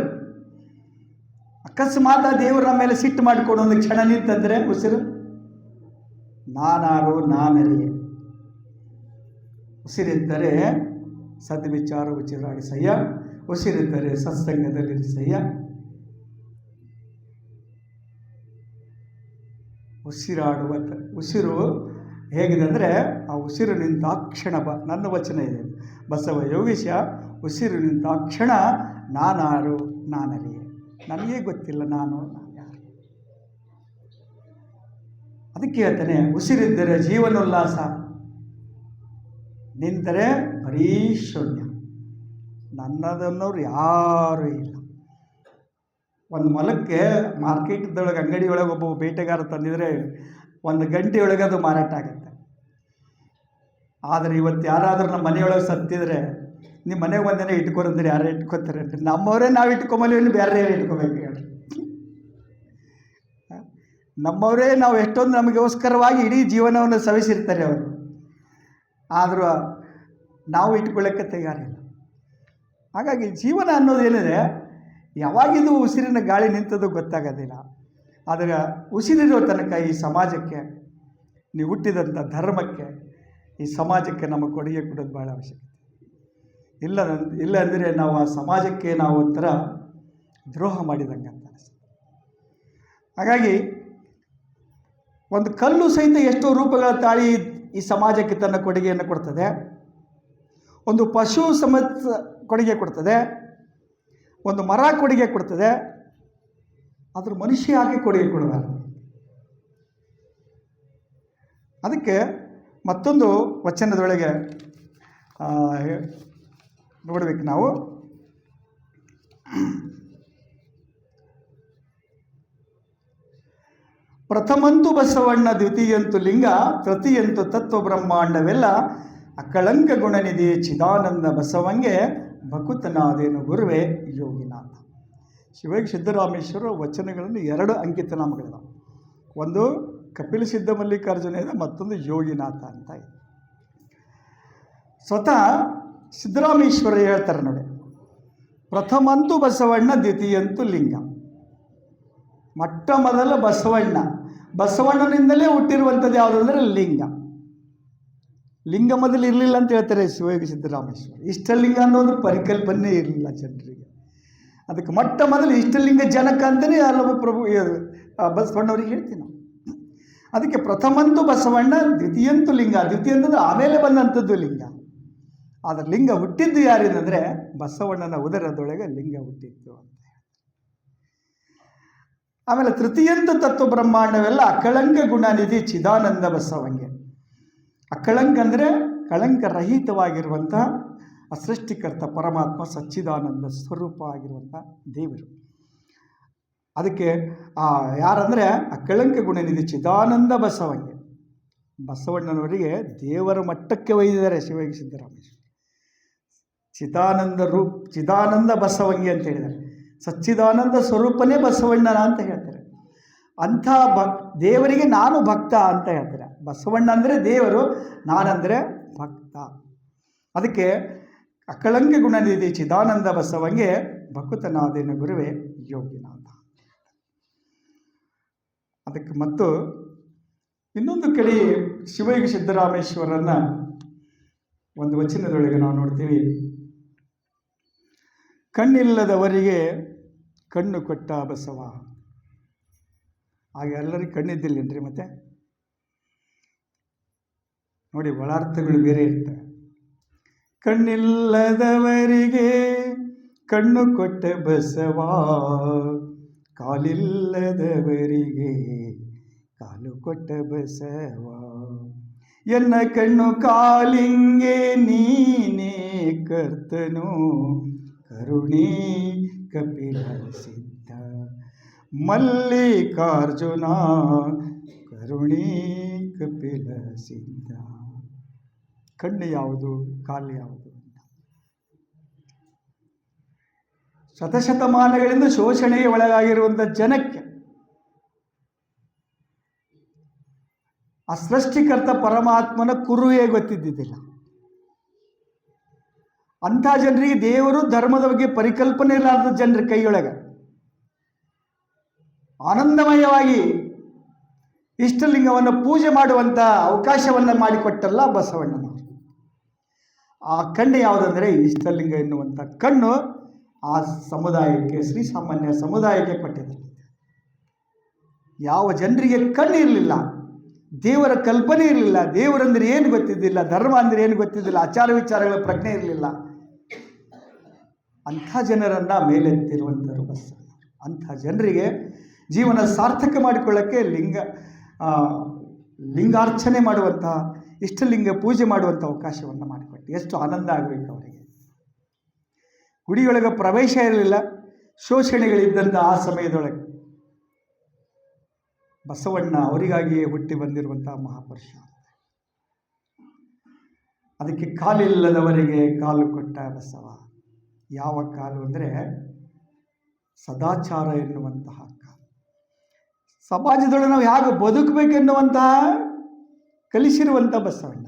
ಅಕಸ್ಮಾತ್ ದೇವರು ನಮ್ಮ ಮೇಲೆ ಸಿಟ್ಟು ಮಾಡಿಕೊಂಡು ಒಂದು ಕ್ಷಣ ನಿಂತಂದರೆ ಉಸಿರು ನಾನಾರು ನಾನರಿಯೆ. ಉಸಿರಿದ್ದರೆ ಸದ್ವಿಚಾರ ಉಚಿರಾಡಿಸಯ್ಯ, ಉಸಿರಿದ್ದರೆ ಸತ್ಸಂಗದಲ್ಲಿರಿಸಯ್ಯ. ಉಸಿರಾಡುವ ಉಸಿರು ಹೇಗಿದೆ ಅಂದರೆ, ಆ ಉಸಿರು ನಿಂತಾಕ್ಷಣ ನನ್ನ ವಚನ ಇದೆ, ಬಸವ ಯೋಗೀಶ, ಉಸಿರು ನಿಂತಾಕ್ಷಣ ನಾನಾರು ನಾನರಿಯೆ. ನನಗೇ ಗೊತ್ತಿಲ್ಲ ನಾನು ಯಾರು. ಅದಕ್ಕೆ ಹೇಳ್ತಾನೆ, ಉಸಿರಿದ್ದರೆ ಜೀವನೋಲ್ಲಾಸ, ನಿಂತರೆ ಬರೀ ಶೂನ್ಯ. ನನ್ನದನ್ನೋರು ಯಾರೂ ಇಲ್ಲ. ಒಂದು ಮೊಲಕ್ಕೆ ಮಾರ್ಕೆಟ್ದೊಳಗೆ ಅಂಗಡಿಯೊಳಗೆ ಒಬ್ಬ ಬೇಟೆಗಾರ ತಂದಿದ್ರೆ 1 ಗಂಟೆಯೊಳಗೆ ಅದು ಮಾರಾಟ ಆಗುತ್ತೆ. ಆದರೆ ಇವತ್ತು ಯಾರಾದರೂ ನಮ್ಮ ಮನೆಯೊಳಗೆ ಸತ್ತಿದ್ರೆ, ನಿಮ್ಮ ಮನೆಗೆ ಒಂದಿನ ಇಟ್ಕೊರಂದ್ರೆ ಯಾರು ಇಟ್ಕೊತಾರೆ? ನಮ್ಮವರೇ ನಾವು ಇಟ್ಕೊಂಬಲ್ಲಿ, ಇನ್ನು ಬೇರೆ ಯಾರು ಇಟ್ಕೋಬೇಕು ಹೇಳಿ? ನಮ್ಮವರೇ ನಾವು ಎಷ್ಟೊಂದು ನಮಗೋಸ್ಕರವಾಗಿ ಇಡೀ ಜೀವನವನ್ನು ಸವಿಸಿರ್ತಾರೆ ಅವರು, ಆದರೂ ನಾವು ಇಟ್ಕೊಳ್ಳೋಕ್ಕೆ ತಯಾರಿಲ್ಲ. ಹಾಗಾಗಿ ಜೀವನ ಅನ್ನೋದೇನಿದೆ, ಯಾವಾಗಿದು ಉಸಿರಿನ ಗಾಳಿ ನಿಂತದ್ದು ಗೊತ್ತಾಗೋದಿಲ್ಲ. ಆದರೆ ಉಸಿರಿರೋ ತನಕ ಈ ಸಮಾಜಕ್ಕೆ, ನೀವು ಹುಟ್ಟಿದಂಥ ಧರ್ಮಕ್ಕೆ, ಈ ಸಮಾಜಕ್ಕೆ ನಮ್ಮ ಕೊಡುಗೆ ಕೊಡೋದು ಭಾಳ ಅವಶ್ಯಕತೆ. ಇಲ್ಲ ಅಂದರೆ ನಾವು ಆ ಸಮಾಜಕ್ಕೆ ನಾವು ಒಂಥರ ದ್ರೋಹ ಮಾಡಿದಂಗೆ ಅಂತ ಅನಿಸ್ತದೆ. ಹಾಗಾಗಿ ಒಂದು ಕಲ್ಲು ಸಹಿತ ಎಷ್ಟೋ ರೂಪಗಳ ತಾಳಿ ಈ ಸಮಾಜಕ್ಕೆ ತನ್ನ ಕೊಡುಗೆಯನ್ನು ಕೊಡ್ತದೆ. ಒಂದು ಪಶು ಕೊಡುಗೆ ಕೊಡ್ತದೆ, ಒಂದು ಮರ ಕೊಡುಗೆ ಕೊಡ್ತದೆ, ಆದರೂ ಮನುಷ್ಯ ಯಾಕೆ ಕೊಡುಗೆ ಕೊಡಬಾರ್ದು? ಅದಕ್ಕೆ ಮತ್ತೊಂದು ವಚನದೊಳಗೆ ನೋಡಬೇಕು ನಾವು. ಪ್ರಥಮಂತು ಬಸವಣ್ಣ, ದ್ವಿತೀಯಂತು ಲಿಂಗ, ತೃತೀಯಂತು ತತ್ವ ಬ್ರಹ್ಮಾಂಡವೆಲ್ಲ ಅಕಳಂಕ ಗುಣನಿಧಿ ಚಿದಾನಂದ ಬಸವಂಗೆ ಭಕುತನಾದೇನು ಗುರುವೇ ಯೋಗಿನಾಥ. ಶಿವಯೋಗಿ ಸಿದ್ದರಾಮೇಶ್ವರ ವಚನಗಳನ್ನು 2 ಅಂಕಿತನಾಮಗಳಿದಾವೆ. ಒಂದು ಕಪಿಲ ಸಿದ್ಧ ಮಲ್ಲಿಕಾರ್ಜುನ ಇದೆ, ಮತ್ತೊಂದು ಯೋಗಿನಾಥ ಅಂತ ಇದೆ. ಸ್ವತಃ ಸಿದ್ದರಾಮೇಶ್ವರ ಹೇಳ್ತಾರೆ ನೋಡಿ, ಪ್ರಥಮಂತು ಬಸವಣ್ಣ, ದ್ವಿತೀಯಂತು ಲಿಂಗ. ಮೊಟ್ಟ ಮೊದಲ ಬಸವಣ್ಣನಿಂದಲೇ ಹುಟ್ಟಿರುವಂಥದ್ದು ಯಾವುದು ಅಂದರೆ ಲಿಂಗ ಮೊದಲು ಇರಲಿಲ್ಲ ಅಂತ ಹೇಳ್ತಾರೆ ಶಿವಯೋಗಿ ಸಿದ್ದರಾಮೇಶ್ವರ. ಇಷ್ಟಲಿಂಗ ಅನ್ನೋದು ಪರಿಕಲ್ಪನೆ ಇರಲಿಲ್ಲ ಜನರಿಗೆ. ಅದಕ್ಕೆ ಮೊಟ್ಟ ಮೊದಲು ಇಷ್ಟಲಿಂಗ ಜನಕ ಅಂತಲೇ ಹಲವು ಬಸವಣ್ಣವ್ರಿಗೆ ಹೇಳ್ತೀವಿ ನಾವು. ಅದಕ್ಕೆ ಪ್ರಥಮಂತೂ ಬಸವಣ್ಣ, ದ್ವಿತೀಯಂತೂ ಲಿಂಗ, ದ್ವಿತೀಯ ಅಂತಂದ್ರೆ ಆಮೇಲೆ ಬಂದಂಥದ್ದು ಲಿಂಗ. ಆದರೆ ಲಿಂಗ ಹುಟ್ಟಿದ್ದು ಯಾರೇನಂದರೆ ಬಸವಣ್ಣನ ಉದರದೊಳಗೆ ಲಿಂಗ ಹುಟ್ಟಿತ್ತು ಅಂತ. ಆಮೇಲೆ ತೃತೀಯಂತ ತತ್ವ ಬ್ರಹ್ಮಾಂಡವೆಲ್ಲ ಅಕಳಂಕ ಗುಣನಿಧಿ ಚಿದಾನಂದ ಬಸವಂಗೆ. ಅಕಳಂಕ ಅಂದರೆ ಕಳಂಕರಹಿತವಾಗಿರುವಂತಹ ಸೃಷ್ಟಿಕರ್ತ ಪರಮಾತ್ಮ ಸಚ್ಚಿದಾನಂದ ಸ್ವರೂಪ ಆಗಿರುವಂಥ ದೇವರು. ಅದಕ್ಕೆ ಯಾರಂದರೆ ಅಕಳಂಕ ಗುಣನಿಧಿ ಚಿದಾನಂದ ಬಸವಂಗೆ. ಬಸವಣ್ಣನವರಿಗೆ ದೇವರ ಮಟ್ಟಕ್ಕೆ ಒಯ್ದಿದ್ದಾರೆ ಶಿವಯೋಗಿ ಸಿದ್ದರಾಮೇಶ್ವರ. ಚಿದಾನಂದ ಬಸವಂಗೆ ಅಂತ ಹೇಳಿದ್ದಾರೆ. ಸಚ್ಚಿದಾನಂದ ಸ್ವರೂಪನೇ ಬಸವಣ್ಣನ ಅಂತ ಹೇಳ್ತಾರೆ. ಅಂಥ ದೇವರಿಗೆ ನಾನು ಭಕ್ತ ಅಂತ ಹೇಳ್ತಾರೆ. ಬಸವಣ್ಣ ಅಂದರೆ ದೇವರು, ನಾನಂದರೆ ಭಕ್ತ. ಅದಕ್ಕೆ ಅಕಳಂಕ ಗುಣನಿಧಿ ಚಿದಾನಂದ ಬಸವಂಗೆ ಭಕುತನಾದೇನ ಗುರುವೇ ಯೋಗಿನಾಥ. ಅದಕ್ಕೆ ಮತ್ತು ಇನ್ನೊಂದು ಕಡೆ ಶಿವಯೋಗಿ ಸಿದ್ದರಾಮೇಶ್ವರನ ಒಂದು ವಚನದೊಳಗೆ ನಾವು ನೋಡ್ತೀವಿ. ಕಣ್ಣಿಲ್ಲದವರಿಗೆ ಕಣ್ಣು ಕೊಟ್ಟ ಬಸವ. ಹಾಗೆ ಎಲ್ಲರಿಗೂ ಕಣ್ಣಿದ್ದಿಲ್ಲೇನ್ರಿ? ಮತ್ತೆ ನೋಡಿ, ಒಳಾರ್ಥಗಳು ಬೇರೆ ಇರ್ತವೆ. ಕಣ್ಣಿಲ್ಲದವರಿಗೆ ಕಣ್ಣು ಕೊಟ್ಟ ಬಸವ, ಕಾಲಿಲ್ಲದವರಿಗೆ ಕಾಲು ಕೊಟ್ಟ ಬಸವ. ಎನ್ನ ಕಣ್ಣು ಕಾಲಿಂಗೆ ನೀನೇ ಕರ್ತನು, ಕರುಣಿ ಕಪಿಲ ಸಿದ್ಧ ಮಲ್ಲಿಕಾರ್ಜುನ, ಕರುಣಿ ಕಪಿಲ ಸಿದ್ಧ. ಕಣ್ಣು ಯಾವುದು, ಕಾಲು ಯಾವುದು? ಶತಶತಮಾನಗಳಿಂದ ಶೋಷಣೆಗೆ ಒಳಗಾಗಿರುವಂಥ ಜನಕ್ಕೆ ಆ ಸೃಷ್ಟಿಕರ್ತ ಪರಮಾತ್ಮನ ಕುರುವೇ ಗೊತ್ತಿದ್ದಿದ್ದಿಲ್ಲ. ಅಂಥ ಜನರಿಗೆ ದೇವರು ಧರ್ಮದ ಬಗ್ಗೆ ಪರಿಕಲ್ಪನೆ ಇರಲಾರದ ಜನರ ಕೈಯೊಳಗೆ ಆನಂದಮಯವಾಗಿ ಇಷ್ಟಲಿಂಗವನ್ನು ಪೂಜೆ ಮಾಡುವಂಥ ಅವಕಾಶವನ್ನು ಮಾಡಿಕೊಟ್ಟಲ್ಲ ಬಸವಣ್ಣನವರು. ಆ ಕಣ್ಣು ಯಾವುದಂದರೆ ಇಷ್ಟಲಿಂಗ ಎನ್ನುವಂಥ ಕಣ್ಣು ಆ ಸಮುದಾಯಕ್ಕೆ, ಶ್ರೀಸಾಮಾನ್ಯ ಸಮುದಾಯಕ್ಕೆ ಕೊಟ್ಟಿದ್ದಾರೆ. ಯಾವ ಜನರಿಗೆ ಕಣ್ಣು ಇರಲಿಲ್ಲ, ದೇವರ ಕಲ್ಪನೆ ಇರಲಿಲ್ಲ, ದೇವರಂದ್ರೆ ಏನು ಗೊತ್ತಿದ್ದಿಲ್ಲ, ಧರ್ಮ ಅಂದರೆ ಏನು ಗೊತ್ತಿದ್ದಿಲ್ಲ, ಆಚಾರ ವಿಚಾರಗಳ ಪ್ರಜ್ಞೆ ಇರಲಿಲ್ಲ, ಅಂಥ ಜನರನ್ನು ಮೇಲೆತ್ತಿರುವಂಥರು ಬಸವಣ್ಣ. ಅಂಥ ಜನರಿಗೆ ಜೀವನ ಸಾರ್ಥಕ ಮಾಡಿಕೊಳ್ಳೋಕ್ಕೆ ಲಿಂಗಾರ್ಚನೆ ಮಾಡುವಂಥ, ಇಷ್ಟಲಿಂಗ ಪೂಜೆ ಮಾಡುವಂಥ ಅವಕಾಶವನ್ನು ಮಾಡಿಕೊಟ್ಟು ಎಷ್ಟು ಆನಂದ ಆಗಬೇಕು ಅವರಿಗೆ. ಗುಡಿಯೊಳಗೆ ಪ್ರವೇಶ ಇರಲಿಲ್ಲ, ಶೋಷಣೆಗಳಿದ್ದಂಥ ಆ ಸಮಯದೊಳಗೆ ಬಸವಣ್ಣ ಅವರಿಗಾಗಿಯೇ ಹುಟ್ಟಿ ಬಂದಿರುವಂಥ ಮಹಾಪುರುಷ. ಅದಕ್ಕೆ ಕಾಲಿಲ್ಲದವರಿಗೆ ಕಾಲು ಕೊಟ್ಟ ಬಸವ. ಯಾವ ಕಾಲು ಅಂದರೆ ಸದಾಚಾರ ಎನ್ನುವಂತಹ ಕಾಲು. ಸಮಾಜದೊಳಗೆ ನಾವು ಹೇಗೆ ಬದುಕಬೇಕೆನ್ನುವಂತಹ ಕಲಿಸಿರುವಂಥ ಬಸವಣ್ಣ.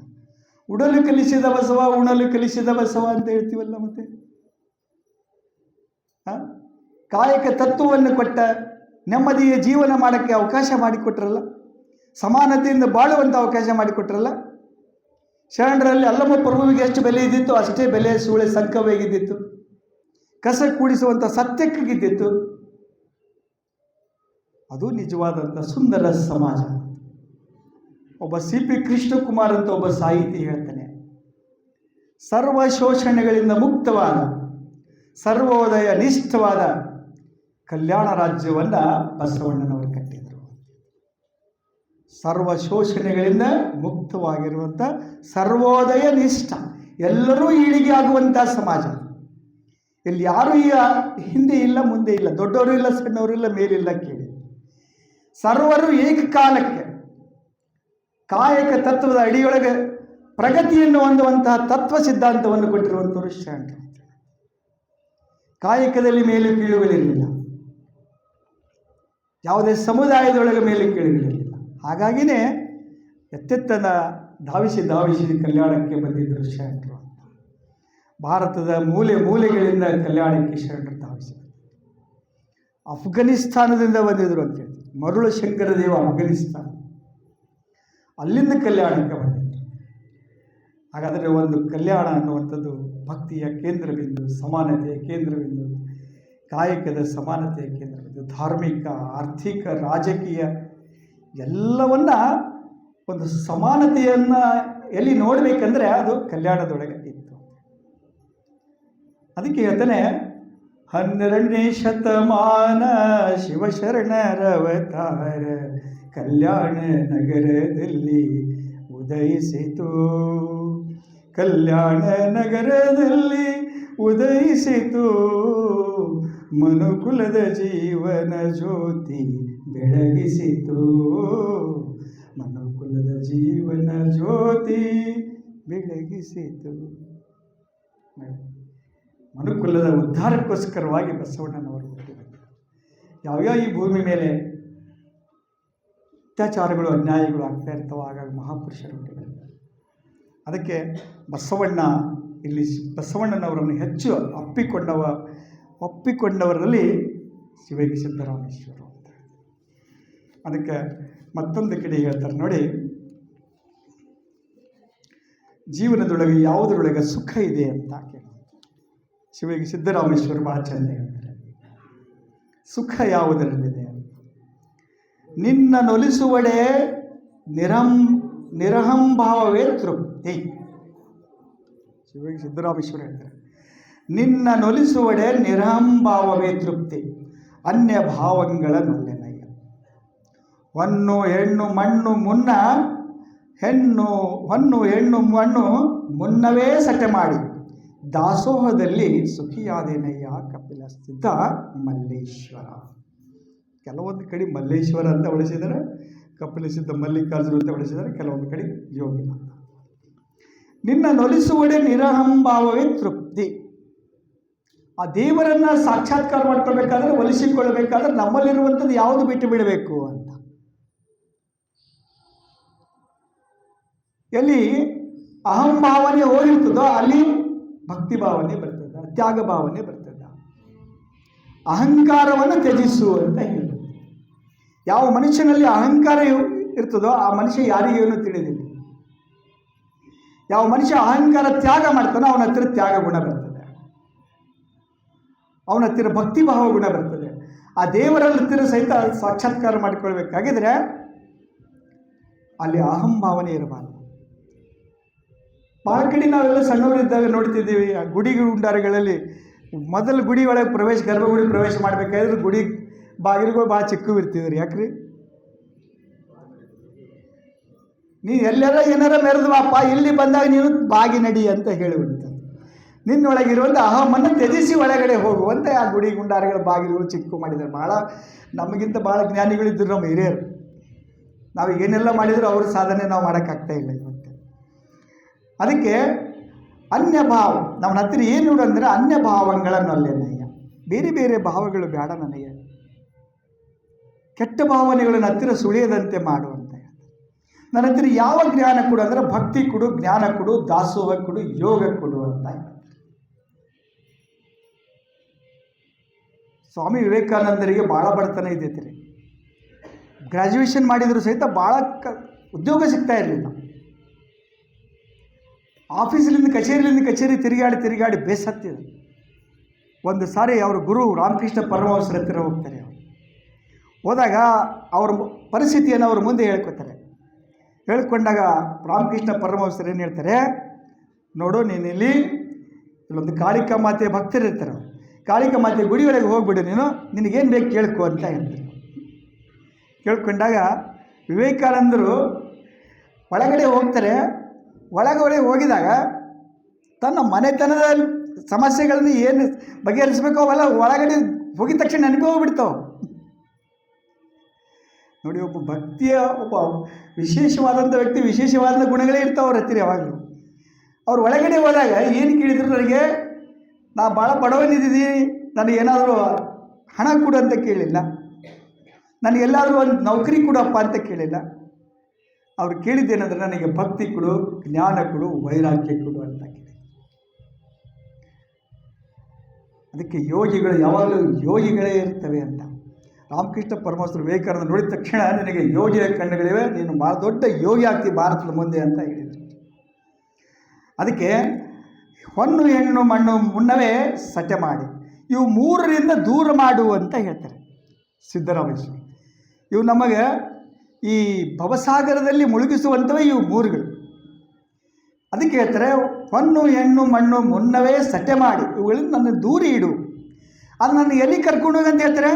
ಉಡಲು ಕಲಿಸಿದ ಬಸವ, ಉಣಲು ಕಲಿಸಿದ ಬಸವ ಅಂತ ಹೇಳ್ತೀವಲ್ಲ. ಮತ್ತೆ ಕಾಯಕ ತತ್ವವನ್ನು ಕೊಟ್ಟ, ನೆಮ್ಮದಿಯ ಜೀವನ ಮಾಡೋಕ್ಕೆ ಅವಕಾಶ ಮಾಡಿಕೊಟ್ರಲ್ಲ, ಸಮಾನತೆಯಿಂದ ಬಾಳುವಂಥ ಅವಕಾಶ ಮಾಡಿಕೊಟ್ರಲ್ಲ. ಶರಣರಲ್ಲಿ ಅಲ್ಲಮ್ಮ ಪ್ರಭುವಿಗೆ ಎಷ್ಟು ಬೆಲೆ ಇದ್ದಿತ್ತು ಅಷ್ಟೇ ಬೆಲೆ ಸೂಳೆ ಸಂಕವೇಗಿದ್ದಿತ್ತು, ಕಸ ಕೂಡಿಸುವಂಥ ಸತ್ಯಕ್ಕಿದ್ದಿತ್ತು. ಅದು ನಿಜವಾದಂಥ ಸುಂದರ ಸಮಾಜ. ಒಬ್ಬ CP ಕೃಷ್ಣಕುಮಾರ್ ಅಂತ ಒಬ್ಬ ಸಾಹಿತಿ ಹೇಳ್ತಾನೆ, ಸರ್ವ ಶೋಷಣೆಗಳಿಂದ ಮುಕ್ತವಾದ, ಸರ್ವೋದಯ ನಿಷ್ಠವಾದ ಕಲ್ಯಾಣ ರಾಜ್ಯವನ್ನು ಬಸವಣ್ಣನವರು ಕಟ್ಟಿದರು. ಸರ್ವ ಶೋಷಣೆಗಳಿಂದ ಮುಕ್ತವಾಗಿರುವಂಥ ಸರ್ವೋದಯ ನಿಷ್ಠ, ಎಲ್ಲರೂ ಈಳಿಗೆ ಆಗುವಂಥ ಸಮಾಜ. ಇಲ್ಲಿ ಯಾರೂ ಹಿಂದೆ ಇಲ್ಲ, ಮುಂದೆ ಇಲ್ಲ, ದೊಡ್ಡವರು ಇಲ್ಲ, ಸಣ್ಣವರು ಇಲ್ಲ, ಮೇಲಿಲ್ಲ, ಕೇಳಿ ಸರ್ವರು ಏಕಕಾಲಕ್ಕೆ ಕಾಯಕ ತತ್ವದ ಅಡಿಯೊಳಗೆ ಪ್ರಗತಿಯನ್ನು ಹೊಂದುವಂತಹ ತತ್ವ ಸಿದ್ಧಾಂತವನ್ನು ಕೊಟ್ಟಿರುವಂಥವರು ಶರಣರು. ಕಾಯಕದಲ್ಲಿ ಮೇಲು ಕೀಳುಗಳಿರಲಿಲ್ಲ, ಯಾವುದೇ ಸಮುದಾಯದೊಳಗೆ ಮೇಲೆ ಕೀಳುಗಳಿರಲಿಲ್ಲ. ಹಾಗಾಗಿನೇ ಎತ್ತೆತ್ತನ ಧಾವಿಸಿ ಕಲ್ಯಾಣಕ್ಕೆ ಬಂದಿದ್ದರು ಶರಣರು. ಭಾರತದ ಮೂಲೆ ಮೂಲೆಗಳಿಂದ ಕಲ್ಯಾಣಕ್ಕೆ ಶರಣರು ಧಾವಿಸಿದರು. ಅಫ್ಘಾನಿಸ್ತಾನದಿಂದ ಬಂದಿದ್ರು ಅಂತ ಹೇಳ್ತೀವಿ. ಮರುಳ ಶಂಕರ ದೇವ ಅಫ್ಘಾನಿಸ್ತಾನ, ಅಲ್ಲಿಂದ ಕಲ್ಯಾಣಕ್ಕೆ ಬಂದಿದ್ರು. ಹಾಗಾದರೆ ಒಂದು ಕಲ್ಯಾಣ ಅನ್ನುವಂಥದ್ದು ಭಕ್ತಿಯ ಕೇಂದ್ರಬಿಂದು, ಸಮಾನತೆಯ ಕೇಂದ್ರಬಿಂದು, ಕಾಯಕದ ಸಮಾನತೆಯ ಕೇಂದ್ರಬಿಂದು, ಧಾರ್ಮಿಕ, ಆರ್ಥಿಕ, ರಾಜಕೀಯ ಎಲ್ಲವನ್ನ ಒಂದು ಸಮಾನತೆಯನ್ನು ಎಲ್ಲಿ ನೋಡಬೇಕಂದ್ರೆ ಅದು ಕಲ್ಯಾಣದೊಳಗೆ ಇತ್ತು. ಅದಕ್ಕೆ ಹೇಳ್ತಾನೆ, 12ನೇ ಶತಮಾನ ಶಿವಶರಣರವತಾರ ಕಲ್ಯಾಣ ನಗರದಲ್ಲಿ ಉದಯಿಸಿತು, ಕಲ್ಯಾಣ ನಗರದಲ್ಲಿ ಉದಯಿಸಿತು, ಮನುಕುಲದ ಜೀವನ ಜ್ಯೋತಿ ಬೆಳಗಿಸಿತು, ಮನುಕುಲದ ಜೀವನ ಜ್ಯೋತಿ ಬೆಳಗಿಸಿತು. ಮನುಕುಲದ ಉದ್ಧಾರಕ್ಕೋಸ್ಕರವಾಗಿ ಬಸವಣ್ಣನವರು ಹುಟ್ಟಿದರು. ಯಾವ್ಯಾವ ಈ ಭೂಮಿ ಮೇಲೆ ಅತ್ಯಾಚಾರಗಳು, ಅನ್ಯಾಯಗಳು ಆಗ್ತಾ ಇರ್ತವೆ, ಆಗಾಗ ಮಹಾಪುರುಷರು ಹುಟ್ಟಿದ್ದಾರೆ. ಅದಕ್ಕೆ ಬಸವಣ್ಣನವರನ್ನು ಹೆಚ್ಚು ಒಪ್ಪಿಕೊಂಡವರಲ್ಲಿ ಶಿವಯೋಗಿ ಸಿದ್ದರಾಮೇಶ್ವರ ಅಂತ. ಅದಕ್ಕೆ ಮತ್ತೊಂದು ಕಡೆ ಹೇಳ್ತಾರೆ ನೋಡಿ, ಜೀವನದೊಳಗೆ ಯಾವುದರೊಳಗೆ ಸುಖ ಇದೆ ಅಂತ ಕೇಳಿ ಶಿವಯೋಗಿ ಸಿದ್ದರಾಮೇಶ್ವರ ಭಾಳ ಚಂದ ಹೇಳ್ತಾರೆ. ಸುಖ ಯಾವುದರಲ್ಲಿದೆ? ನಿನ್ನ ನೊಲಿಸುವಡೆ ನಿರಹಂಭಾವವೇ ತೃಪ್ತಿ. ಶಿವಯೋಗಿ ಸಿದ್ದರಾಮೇಶ್ವರ ಹೇಳ್ತಾರೆ, ನಿನ್ನ ನೊಲಿಸುವಡೆ ನಿರಹಂಭಾವವೇ ತೃಪ್ತಿ, ಅನ್ಯ ಭಾವಗಳ ನೊಲ್ಲೆನಯ್ಯ. ಹೊನ್ನು ಹೆಣ್ಣು ಮಣ್ಣು ಮುನ್ನ ಹೆಣ್ಣು ಮಣ್ಣು ಮುನ್ನವೇ ಸಟೆ ಮಾಡಿ ದಾಸೋಹದಲ್ಲಿ ಸುಖಿಯಾದೇನಯ್ಯ ಕಪಿಲ ಸಿದ್ಧ ಮಲ್ಲೇಶ್ವರ. ಕೆಲವೊಂದು ಕಡೆ ಮಲ್ಲೇಶ್ವರ ಅಂತ ಬಳಸಿದ್ದಾರೆ, ಕಪಿಲ ಸಿದ್ಧ ಮಲ್ಲಿಕಾರ್ಜುನ ಅಂತ ಬಳಸಿದ್ದಾರೆ, ಕೆಲವೊಂದು ಕಡೆ ಯೋಗಿನಾಥ. ನಿನ್ನ ನೊಲಿಸುವಡೆ ನಿರಹಂಭಾವವೇ ತೃಪ್ತಿ. ಆ ದೇವರನ್ನು ಸಾಕ್ಷಾತ್ಕಾರ ಮಾಡ್ಕೊಳ್ಬೇಕಾದ್ರೆ, ಒಲಿಸಿಕೊಳ್ಳಬೇಕಾದ್ರೆ ನಮ್ಮಲ್ಲಿರುವಂಥದ್ದು ಯಾವುದು ಬಿಟ್ಟು ಬಿಡಬೇಕು ಅಂತ. ಎಲ್ಲಿ ಅಹಂಭಾವನೆ ಹೋಗಿರ್ತದೋ ಅಲ್ಲಿ ಭಕ್ತಿ ಭಾವನೆ ಬರ್ತದ, ತ್ಯಾಗ ಭಾವನೆ ಬರ್ತದ. ಅಹಂಕಾರವನ್ನು ತ್ಯಜಿಸು ಅಂತ ಹೇಳಿದ್ರು. ಯಾವ ಮನುಷ್ಯನಲ್ಲಿ ಅಹಂಕಾರ ಇರ್ತದೋ ಆ ಮನುಷ್ಯ ಯಾರಿಗೇನು ತಿಳಿದಿಲ್ಲ. ಯಾವ ಮನುಷ್ಯ ಅಹಂಕಾರ ತ್ಯಾಗ ಮಾಡ್ತಾನೋ ಅವನ ಹತ್ತಿರ ತ್ಯಾಗ ಗುಣ ಬರ್ತದೆ, ಅವನ ಹತ್ತಿರ ಭಕ್ತಿ ಭಾವ ಗುಣ ಬರ್ತದೆ. ಆ ದೇವರ ಹತ್ತಿರ ಸಹಿತ ಸಾಕ್ಷಾತ್ಕಾರ ಮಾಡಿಕೊಳ್ಬೇಕಾಗಿದ್ರೆ ಅಲ್ಲಿ ಅಹಂಭಾವನೆ ಇರಬಾರ್ದು. ಭಾಳ ಕಡೆ ನಾವೆಲ್ಲ ಸಣ್ಣವರಿದ್ದಾಗ ನೋಡ್ತಿದ್ದೀವಿ, ಆ ಗುಡಿ ಗುಂಡಾರಗಳಲ್ಲಿ ಮೊದಲು ಗುಡಿ ಒಳಗೆ ಗರ್ಭಗುಡಿ ಪ್ರವೇಶ ಮಾಡಬೇಕಾದ್ರೆ ಗುಡಿ ಬಾಗಿಲುಗಳು ಭಾಳ ಚಿಕ್ಕವು ಇರ್ತಿದ್ರಿ. ಯಾಕ್ರಿ? ನೀನು ಎಲ್ಲರ ಏನಾರ ಮೆರೆದ್ವಾಪ, ಇಲ್ಲಿ ಬಂದಾಗ ನೀನು ಬಾಗಿ ನಡಿ ಅಂತ ಹೇಳಿಬಿಡ್ತ. ನಿನ್ನೊಳಗಿರುವಂಥ ಅಹಮನ್ನು ತ್ಯಜಿಸಿ ಒಳಗಡೆ ಹೋಗುವಂತೆ ಆ ಗುಡಿ ಗುಂಡಾರಗಳ ಬಾಗಿಲುಗಳು ಚಿಕ್ಕ ಮಾಡಿದ್ದಾರೆ. ಭಾಳ ನಮಗಿಂತ ಭಾಳ ಜ್ಞಾನಿಗಳಿದ್ದರು ನಮ್ಮ ಹಿರಿಯರು. ನಾವು ಏನೆಲ್ಲ ಮಾಡಿದರೂ ಅವ್ರ ಸಾಧನೆ ನಾವು ಮಾಡೋಕ್ಕಾಗ್ತಾ ಇಲ್ಲ ಇವತ್ತು. ಅದಕ್ಕೆ ಅನ್ಯ ಭಾವ ನಮ್ಮ ಹತ್ತಿರ ಏನು ನೋಡು ಅಂದರೆ ಅನ್ಯ ಭಾವಗಳನ್ನು ಅಲ್ಲೇನಯ್ಯ, ಬೇರೆ ಬೇರೆ ಭಾವಗಳು ಬೇಡ ನನಗೆ, ಕೆಟ್ಟ ಭಾವನೆಗಳನ್ನು ಹತ್ತಿರ ಸುಳಿಯದಂತೆ ಮಾಡುವಂತ. ನನ್ನ ಹತ್ತಿರ ಯಾವ ಜ್ಞಾನ ಕೊಡು ಅಂದರೆ ಭಕ್ತಿ ಕೊಡು, ಜ್ಞಾನ ಕೊಡು, ದಾಸೋಹ ಕೊಡು, ಯೋಗ ಕೊಡು ಅಂತ. ಸ್ವಾಮಿ ವಿವೇಕಾನಂದರಿಗೆ ಭಾಳ ಬಡತನ ಇದ್ದೈತೆ ರೀ. ಗ್ರ್ಯಾಜುಯೇಷನ್ ಮಾಡಿದರೂ ಸಹಿತ ಭಾಳ ಉದ್ಯೋಗ ಸಿಗ್ತಾ ಇರಲಿಲ್ಲ. ಆಫೀಸಲ್ಲಿಂದ ಕಚೇರಿ ತಿರುಗಾಡಿ ಬೇಸತ್ತಿದೆ. ಒಂದು ಸಾರಿ ಅವ್ರ ಗುರು ರಾಮಕೃಷ್ಣ ಪರಮಹಂಸರ ಹತ್ತಿರ ಹೋಗ್ತಾರೆ. ಹೋದಾಗ ಅವ್ರ ಪರಿಸ್ಥಿತಿಯನ್ನು ಅವ್ರ ಮುಂದೆ ಹೇಳ್ಕೊತಾರೆ. ಹೇಳ್ಕೊಂಡಾಗ ರಾಮಕೃಷ್ಣ ಪರಮಹಂಸರು ಏನು ಹೇಳ್ತಾರೆ, ನೋಡು ನೀನು ಇಲ್ಲೊಂದು ಕಾಳಿಕಾ ಮಾತೆ ಭಕ್ತರಿರ್ತಾರೆ, ಕಾಳಿಕಾ ಮಾತೆ ಗುಡಿಯೊಳಗೆ ಹೋಗ್ಬಿಡು, ನಿನಗೇನು ಬೇಕು ಕೇಳ್ಕೊ ಅಂತ ಹೇಳ್ತಾರೆ. ಕೇಳ್ಕೊಂಡಾಗ ವಿವೇಕಾನಂದರು ಒಳಗಡೆ ಹೋಗ್ತಾರೆ. ಒಳಗಡೆ ಹೋಗಿದಾಗ ತನ್ನ ಮನೆತನದ ಸಮಸ್ಯೆಗಳನ್ನು ಏನು ಬಗೆಹರಿಸಬೇಕು ಅವೆಲ್ಲ ಒಳಗಡೆ ಹೋಗಿದ ತಕ್ಷಣ ನೆನಪೇ ಹೋಗ್ಬಿಡ್ತಾವೆ. ನೋಡಿ, ಒಬ್ಬ ವಿಶೇಷವಾದಂಥ ವ್ಯಕ್ತಿ ವಿಶೇಷವಾದ ಗುಣಗಳೇ ಇರ್ತಾವೆ ಅವ್ರ ಹತ್ತಿರ ಯಾವಾಗಲೂ. ಅವ್ರು ಒಳಗಡೆ ಹೋದಾಗ ಏನು ಕೇಳಿದ್ರು, ನನಗೆ ನಾ ಭಾಳ ಬಡವನಿದ್ದೀನಿ, ನನಗೇನಾದರೂ ಹಣ ಕೊಡು ಅಂತ ಕೇಳಿಲ್ಲ, ನನಗೆಲ್ಲಾದರೂ ಒಂದು ನೌಕರಿ ಕೊಡಪ್ಪ ಅಂತ ಕೇಳಿಲ್ಲ. ಅವ್ರು ಕೇಳಿದ್ದೇನೆಂದ್ರೆ ನನಗೆ ಭಕ್ತಿ ಕೊಡು, ಜ್ಞಾನ ಕೊಡು, ವೈರಾಗ್ಯ ಕೊಡು ಅಂತ ಕೇಳಿ. ಅದಕ್ಕೆ ಯೋಗಿಗಳು ಯಾವಾಗಲೂ ಯೋಗಿಗಳೇ ಇರ್ತವೆ ಅಂತ. ರಾಮಕೃಷ್ಣ ಪರಮಹಂಸರು ವಿವೇಕಾನಂದ ನೋಡಿದ ತಕ್ಷಣ ನಿನಗೆ ಯೋಗಿಯ ಕಣ್ಣುಗಳಿವೆ, ನೀನು ಭಾಳ ದೊಡ್ಡ ಯೋಗಿ ಆಗ್ತಿ ಭಾರತದ ಮುಂದೆ ಅಂತ ಹೇಳಿದರು. ಅದಕ್ಕೆ ಹೊನ್ನು ಹೆಣ್ಣು ಮಣ್ಣು ಮುನ್ನವೇ ಸಟೆ ಮಾಡಿ ಇವು ಮೂರರಿಂದ ದೂರ ಮಾಡು ಅಂತ ಹೇಳ್ತಾರೆ ಸಿದ್ದರಾಮೇಶ್ವರ. ಇವು ನಮಗೆ ಈ ಭವಸಾಗರದಲ್ಲಿ ಮುಳುಗಿಸುವಂಥವೇ ಇವು ಮೂರುಗಳು. ಅದಕ್ಕೆ ಹೇಳ್ತಾರೆ ಹೊನ್ನು ಹೆಣ್ಣು ಮಣ್ಣು ಮುನ್ನವೇ ಸಟೆ ಮಾಡಿ ಇವುಗಳಿಂದ ನನ್ನ ದೂರ ಇಡು. ಅದು ನನ್ನ ಎಲ್ಲಿ ಕರ್ಕೊಂಡು ಹೋಗಿ ಅಂತ ಹೇಳ್ತಾರೆ,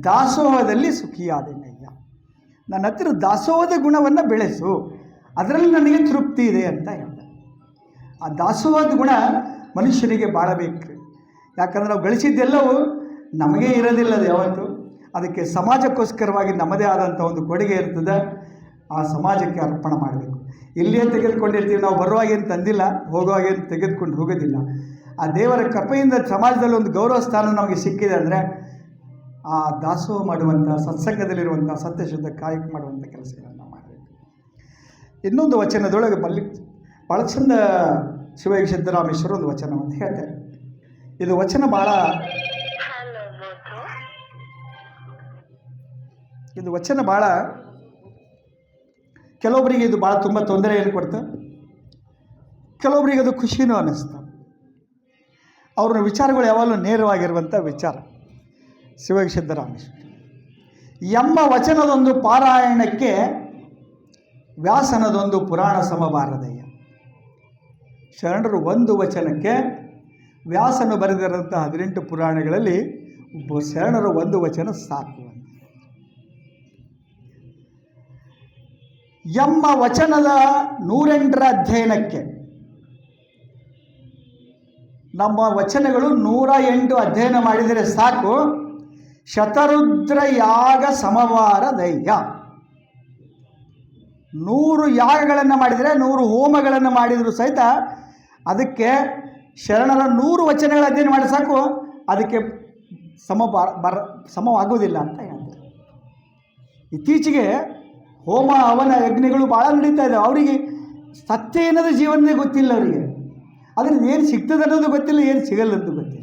ದಾಸೋಹದಲ್ಲಿ ಸುಖಿಯಾದೆನಯ್ಯ, ನನ್ನ ಹತ್ತಿರ ದಾಸೋಹದ ಗುಣವನ್ನು ಬೆಳೆಸು, ಅದರಲ್ಲಿ ನನಗೆ ತೃಪ್ತಿ ಇದೆ ಅಂತ ಹೇಳ್ತಾರೆ. ಆ ದಾಸೋಹದ ಗುಣ ಮನುಷ್ಯನಿಗೆ ಭಾಳ ಬೇಕು. ಯಾಕಂದ್ರೆ ನಾವು ಗಳಿಸಿದ್ದೆಲ್ಲವೂ ನಮಗೆ ಇರೋದಿಲ್ಲ ಅದು ಯಾವತ್ತು. ಅದಕ್ಕೆ ಸಮಾಜಕ್ಕೋಸ್ಕರವಾಗಿ ನಮ್ಮದೇ ಆದಂಥ ಒಂದು ಕೊಡುಗೆ ಇರ್ತದೆ, ಆ ಸಮಾಜಕ್ಕೆ ಅರ್ಪಣೆ ಮಾಡಬೇಕು. ಇಲ್ಲಿಯೇ ತೆಗೆದುಕೊಂಡಿರ್ತೀವಿ ನಾವು, ಬರುವಾಗೇನು ತಂದಿಲ್ಲ, ಹೋಗುವಾಗೇನು ತೆಗೆದುಕೊಂಡು ಹೋಗೋದಿಲ್ಲ. ಆ ದೇವರ ಕೃಪೆಯಿಂದ ಸಮಾಜದಲ್ಲಿ ಒಂದು ಗೌರವ ಸ್ಥಾನ ನಮಗೆ ಸಿಕ್ಕಿದೆ ಅಂದರೆ ಆ ದಾಸೋಹ ಮಾಡುವಂಥ, ಸತ್ಸಂಗದಲ್ಲಿರುವಂಥ ಸತ್ಯಶುದ್ಧ ಕಾಯಕ ಮಾಡುವಂಥ ಕೆಲಸಗಳನ್ನು ಮಾಡಬೇಕು. ಇನ್ನೊಂದು ವಚನದೊಳಗೆ ಭಾಳ ಚಂದ ಶಿವಯೋಗಿ ಸಿದ್ದರಾಮೇಶ್ವರ ಒಂದು ವಚನವನ್ನು ಹೇಳ್ತಾರೆ. ಇದು ವಚನ ಭಾಳ ಕೆಲವೊಬ್ಬರಿಗೆ ಇದು ಭಾಳ ತುಂಬ ತೊಂದರೆಯನ್ನು ಕೊಡ್ತಾ, ಕೆಲವೊಬ್ಬರಿಗೆ ಅದು ಖುಷಿನೂ ಅನ್ನಿಸ್ತಾ. ಅವ್ರ ವಿಚಾರಗಳು ಯಾವಾಗಲೂ ನೇರವಾಗಿರುವಂಥ ವಿಚಾರ. ಶಿವಯೋಗಿ ಸಿದ್ದರಾಮೇಶ್ವರ ಎಂಬ ವಚನದೊಂದು ಪಾರಾಯಣಕ್ಕೆ ವ್ಯಾಸನದೊಂದು ಪುರಾಣ ಸಮಬಾರದಯ್ಯ. ಶರಣರು ಒಂದು ವಚನಕ್ಕೆ ವ್ಯಾಸನು ಬರೆದಿರುವಂಥ 18 ಪುರಾಣಗಳಲ್ಲಿ ಶರಣರ ಒಂದು ವಚನ ಸಾಕು. ಎಂಬ ವಚನದ 108ರ ಅಧ್ಯಯನಕ್ಕೆ ನಮ್ಮ ವಚನಗಳು 108 ಅಧ್ಯಯನ ಮಾಡಿದರೆ ಸಾಕು. ಶತರುದ್ರ ಯಾಗ ಸಮವಾರ ದಯ್ಯ. 100 ಯಾಗಗಳನ್ನು ಮಾಡಿದರೆ, 100 ಹೋಮಗಳನ್ನು ಮಾಡಿದರೂ ಸಹಿತ ಅದಕ್ಕೆ ಶರಣರ 100 ವಚನಗಳ ಅಧ್ಯಯನ ಮಾಡಿ ಸಾಕು, ಅದಕ್ಕೆ ಸಮವಾಗುವುದಿಲ್ಲ ಅಂತ ಹೇಳ್ತಾರೆ. ಇತ್ತೀಚೆಗೆ ಹೋಮ ಹವನ ಯಜ್ಞಗಳು ಭಾಳ ನಡೀತಾ ಇದ್ದಾವೆ. ಅವರಿಗೆ ಸತ್ಯ ಏನದ ಜೀವನದೇ ಗೊತ್ತಿಲ್ಲ. ಅವರಿಗೆ ಅದರಿಂದ ಏನು ಸಿಗ್ತದೆ ಅನ್ನೋದು ಗೊತ್ತಿಲ್ಲ, ಏನು ಸಿಗಲ್ಲ ಅಂತ ಗೊತ್ತಿಲ್ಲ.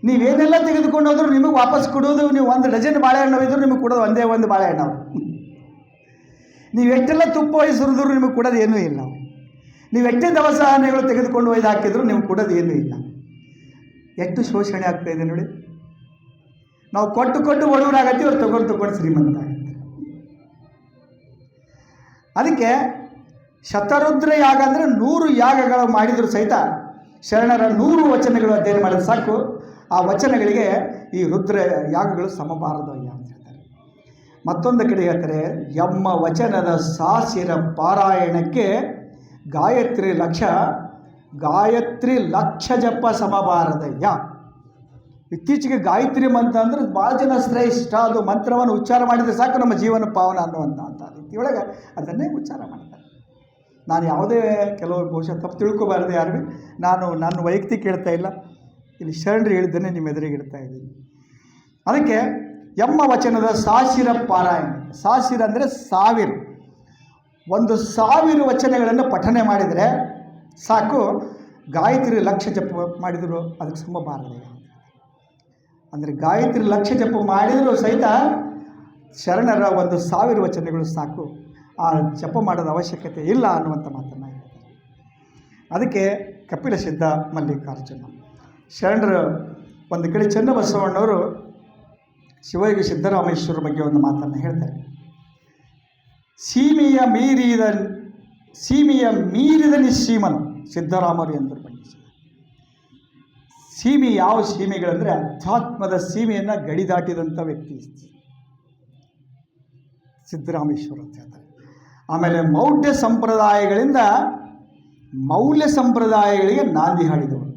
ನೀವೇನೆಲ್ಲ ತೆಗೆದುಕೊಂಡು ಹೋದರೂ ನಿಮಗೆ ವಾಪಸ್ ಕೊಡೋದು, ನೀವು 1 ಡಜನ್ ಬಾಳೆಹಣ್ಣು ಇದ್ದರೂ ನಿಮಗೆ ಕೊಡೋದು ಒಂದೇ ಒಂದು ಬಾಳೆಹಣ್ಣು. ನೀವು ಎಷ್ಟೆಲ್ಲ ತುಪ್ಪ ಸುರಿದ್ರು ನಿಮಗೆ ಕೊಡೋದು ಏನೂ ಇಲ್ಲ. ನೀವು ಎಷ್ಟೇ ದವಸ ಧಾನ್ಯಗಳು ತೆಗೆದುಕೊಂಡು ಒಯ್ದು ಹಾಕಿದ್ರು ನಿಮ್ಗೆ ಕೊಡೋದು ಏನೂ ಇಲ್ಲ. ಎಷ್ಟು ಶೋಷಣೆ ಆಗ್ತಾಯಿದೆ ನೋಡಿ. ನಾವು ಕೊಟ್ಟು ಬಡವರಾಗತ್ತೀವಿ, ಅವ್ರು ತಗೊಂಡು ಶ್ರೀಮಂತ ಆಗುತ್ತೆ. ಅದಕ್ಕೆ ಶತರುದ್ರ ಯಾಗ ಅಂದರೆ 100 ಯಾಗಗಳು ಮಾಡಿದರೂ ಸಹಿತ ಶರಣರ 100 ವಚನಗಳು ಅಧ್ಯಯನ ಮಾಡಿದ್ರೆ ಸಾಕು. ಆ ವಚನಗಳಿಗೆ ಈ ರುದ್ರ ಯಾಗಗಳು ಸಮಬಾರದಯ್ಯ ಅಂತ ಹೇಳ್ತಾರೆ. ಮತ್ತೊಂದು ಕಡೆ ಹೇಳ್ತಾರೆ, ಎಮ್ಮ ವಚನದ ಸಾಸಿರ ಪಾರಾಯಣಕ್ಕೆ ಗಾಯತ್ರಿ ಲಕ್ಷ ಜಪ ಸಮಬಾರದಯ್ಯ. ಇತ್ತೀಚೆಗೆ ಗಾಯತ್ರಿ ಮಂತ್ರ ಅಂದರೆ ಭಾಳ ಜನ ಶ್ರೇಷ್ಠ, ಅದು ಮಂತ್ರವನ್ನು ಉಚ್ಚಾರ ಮಾಡಿದರೆ ಸಾಕು ನಮ್ಮ ಜೀವನ ಪಾವನ ಅನ್ನುವಂಥ ರೀತಿಯೊಳಗೆ ಅದನ್ನೇ ಉಚ್ಚಾರ ಮಾಡ್ತಾರೆ. ನಾನು ಯಾವುದೇ ಕೆಲವರು ಬಹುಶಃ ತಪ್ಪು ತಿಳ್ಕೊಬಾರದು ಯಾರು, ನಾನು ನನ್ನ ವೈಯಕ್ತಿಕ ಹೇಳ್ತಾ ಇಲ್ಲ, ಇಲ್ಲಿ ಶರಣರು ಹೇಳಿದ್ದನ್ನೇ ನಿಮ್ಮ ಎದುರಿಗೆ ಇಡ್ತಾ ಇದ್ದೀನಿ. ಅದಕ್ಕೆ ಎಮ್ಮ ವಚನದ ಸಾಸಿರ ಪಾರಾಯಣ. ಸಾಸಿರ ಅಂದರೆ 1000. 1000 ವಚನಗಳನ್ನು ಪಠನೆ ಮಾಡಿದರೆ ಸಾಕು, ಗಾಯತ್ರಿ ಲಕ್ಷ ಜಪ ಮಾಡಿದರೂ ಅದಕ್ಕೆ ಸಮಬಾರದಯ್ಯ. ಅಂದರೆ ಗಾಯತ್ರಿ ಲಕ್ಷ ಜಪ ಮಾಡಿದರೂ ಸಹಿತ ಶರಣರ 1000 ವಚನಗಳು ಸಾಕು, ಆ ಜಪ ಮಾಡೋದ ಅವಶ್ಯಕತೆ ಇಲ್ಲ ಅನ್ನುವಂಥ ಮಾತನ್ನು ಹೇಳ್ತಾರೆ. ಅದಕ್ಕೆ ಕಪಿಲ ಸಿದ್ಧ ಮಲ್ಲಿಕಾರ್ಜುನ ಶರಣರ ಒಂದು ಕಡೆ ಚನ್ನಬಸವಣ್ಣವರು ಶಿವಯೋಗಿ ಸಿದ್ದರಾಮೇಶ್ವರ ಬಗ್ಗೆ ಒಂದು ಮಾತನ್ನು ಹೇಳ್ತಾರೆ. ಸೀಮೆಯ ಮೀರಿದ ನಿಶ್ಚೀಮನು ಸಿದ್ದರಾಮರು ಎಂದರು ಬಣ್ಣಿಸಿದ. ಸೀಮೆ ಯಾವ ಸೀಮೆಗಳಂದರೆ ಅಧ್ಯಾತ್ಮದ ಸೀಮೆಯನ್ನು ಗಡಿ ದಾಟಿದಂಥ ವ್ಯಕ್ತಿ ಸಿದ್ದರಾಮೇಶ್ವರ ಅಂತ ಹೇಳ್ತಾರೆ. ಆಮೇಲೆ ಮೌಢ್ಯ ಸಂಪ್ರದಾಯಗಳಿಂದ ಮೌಲ್ಯ ಸಂಪ್ರದಾಯಗಳಿಗೆ ನಾಂದಿ ಹಾಡಿದವರು.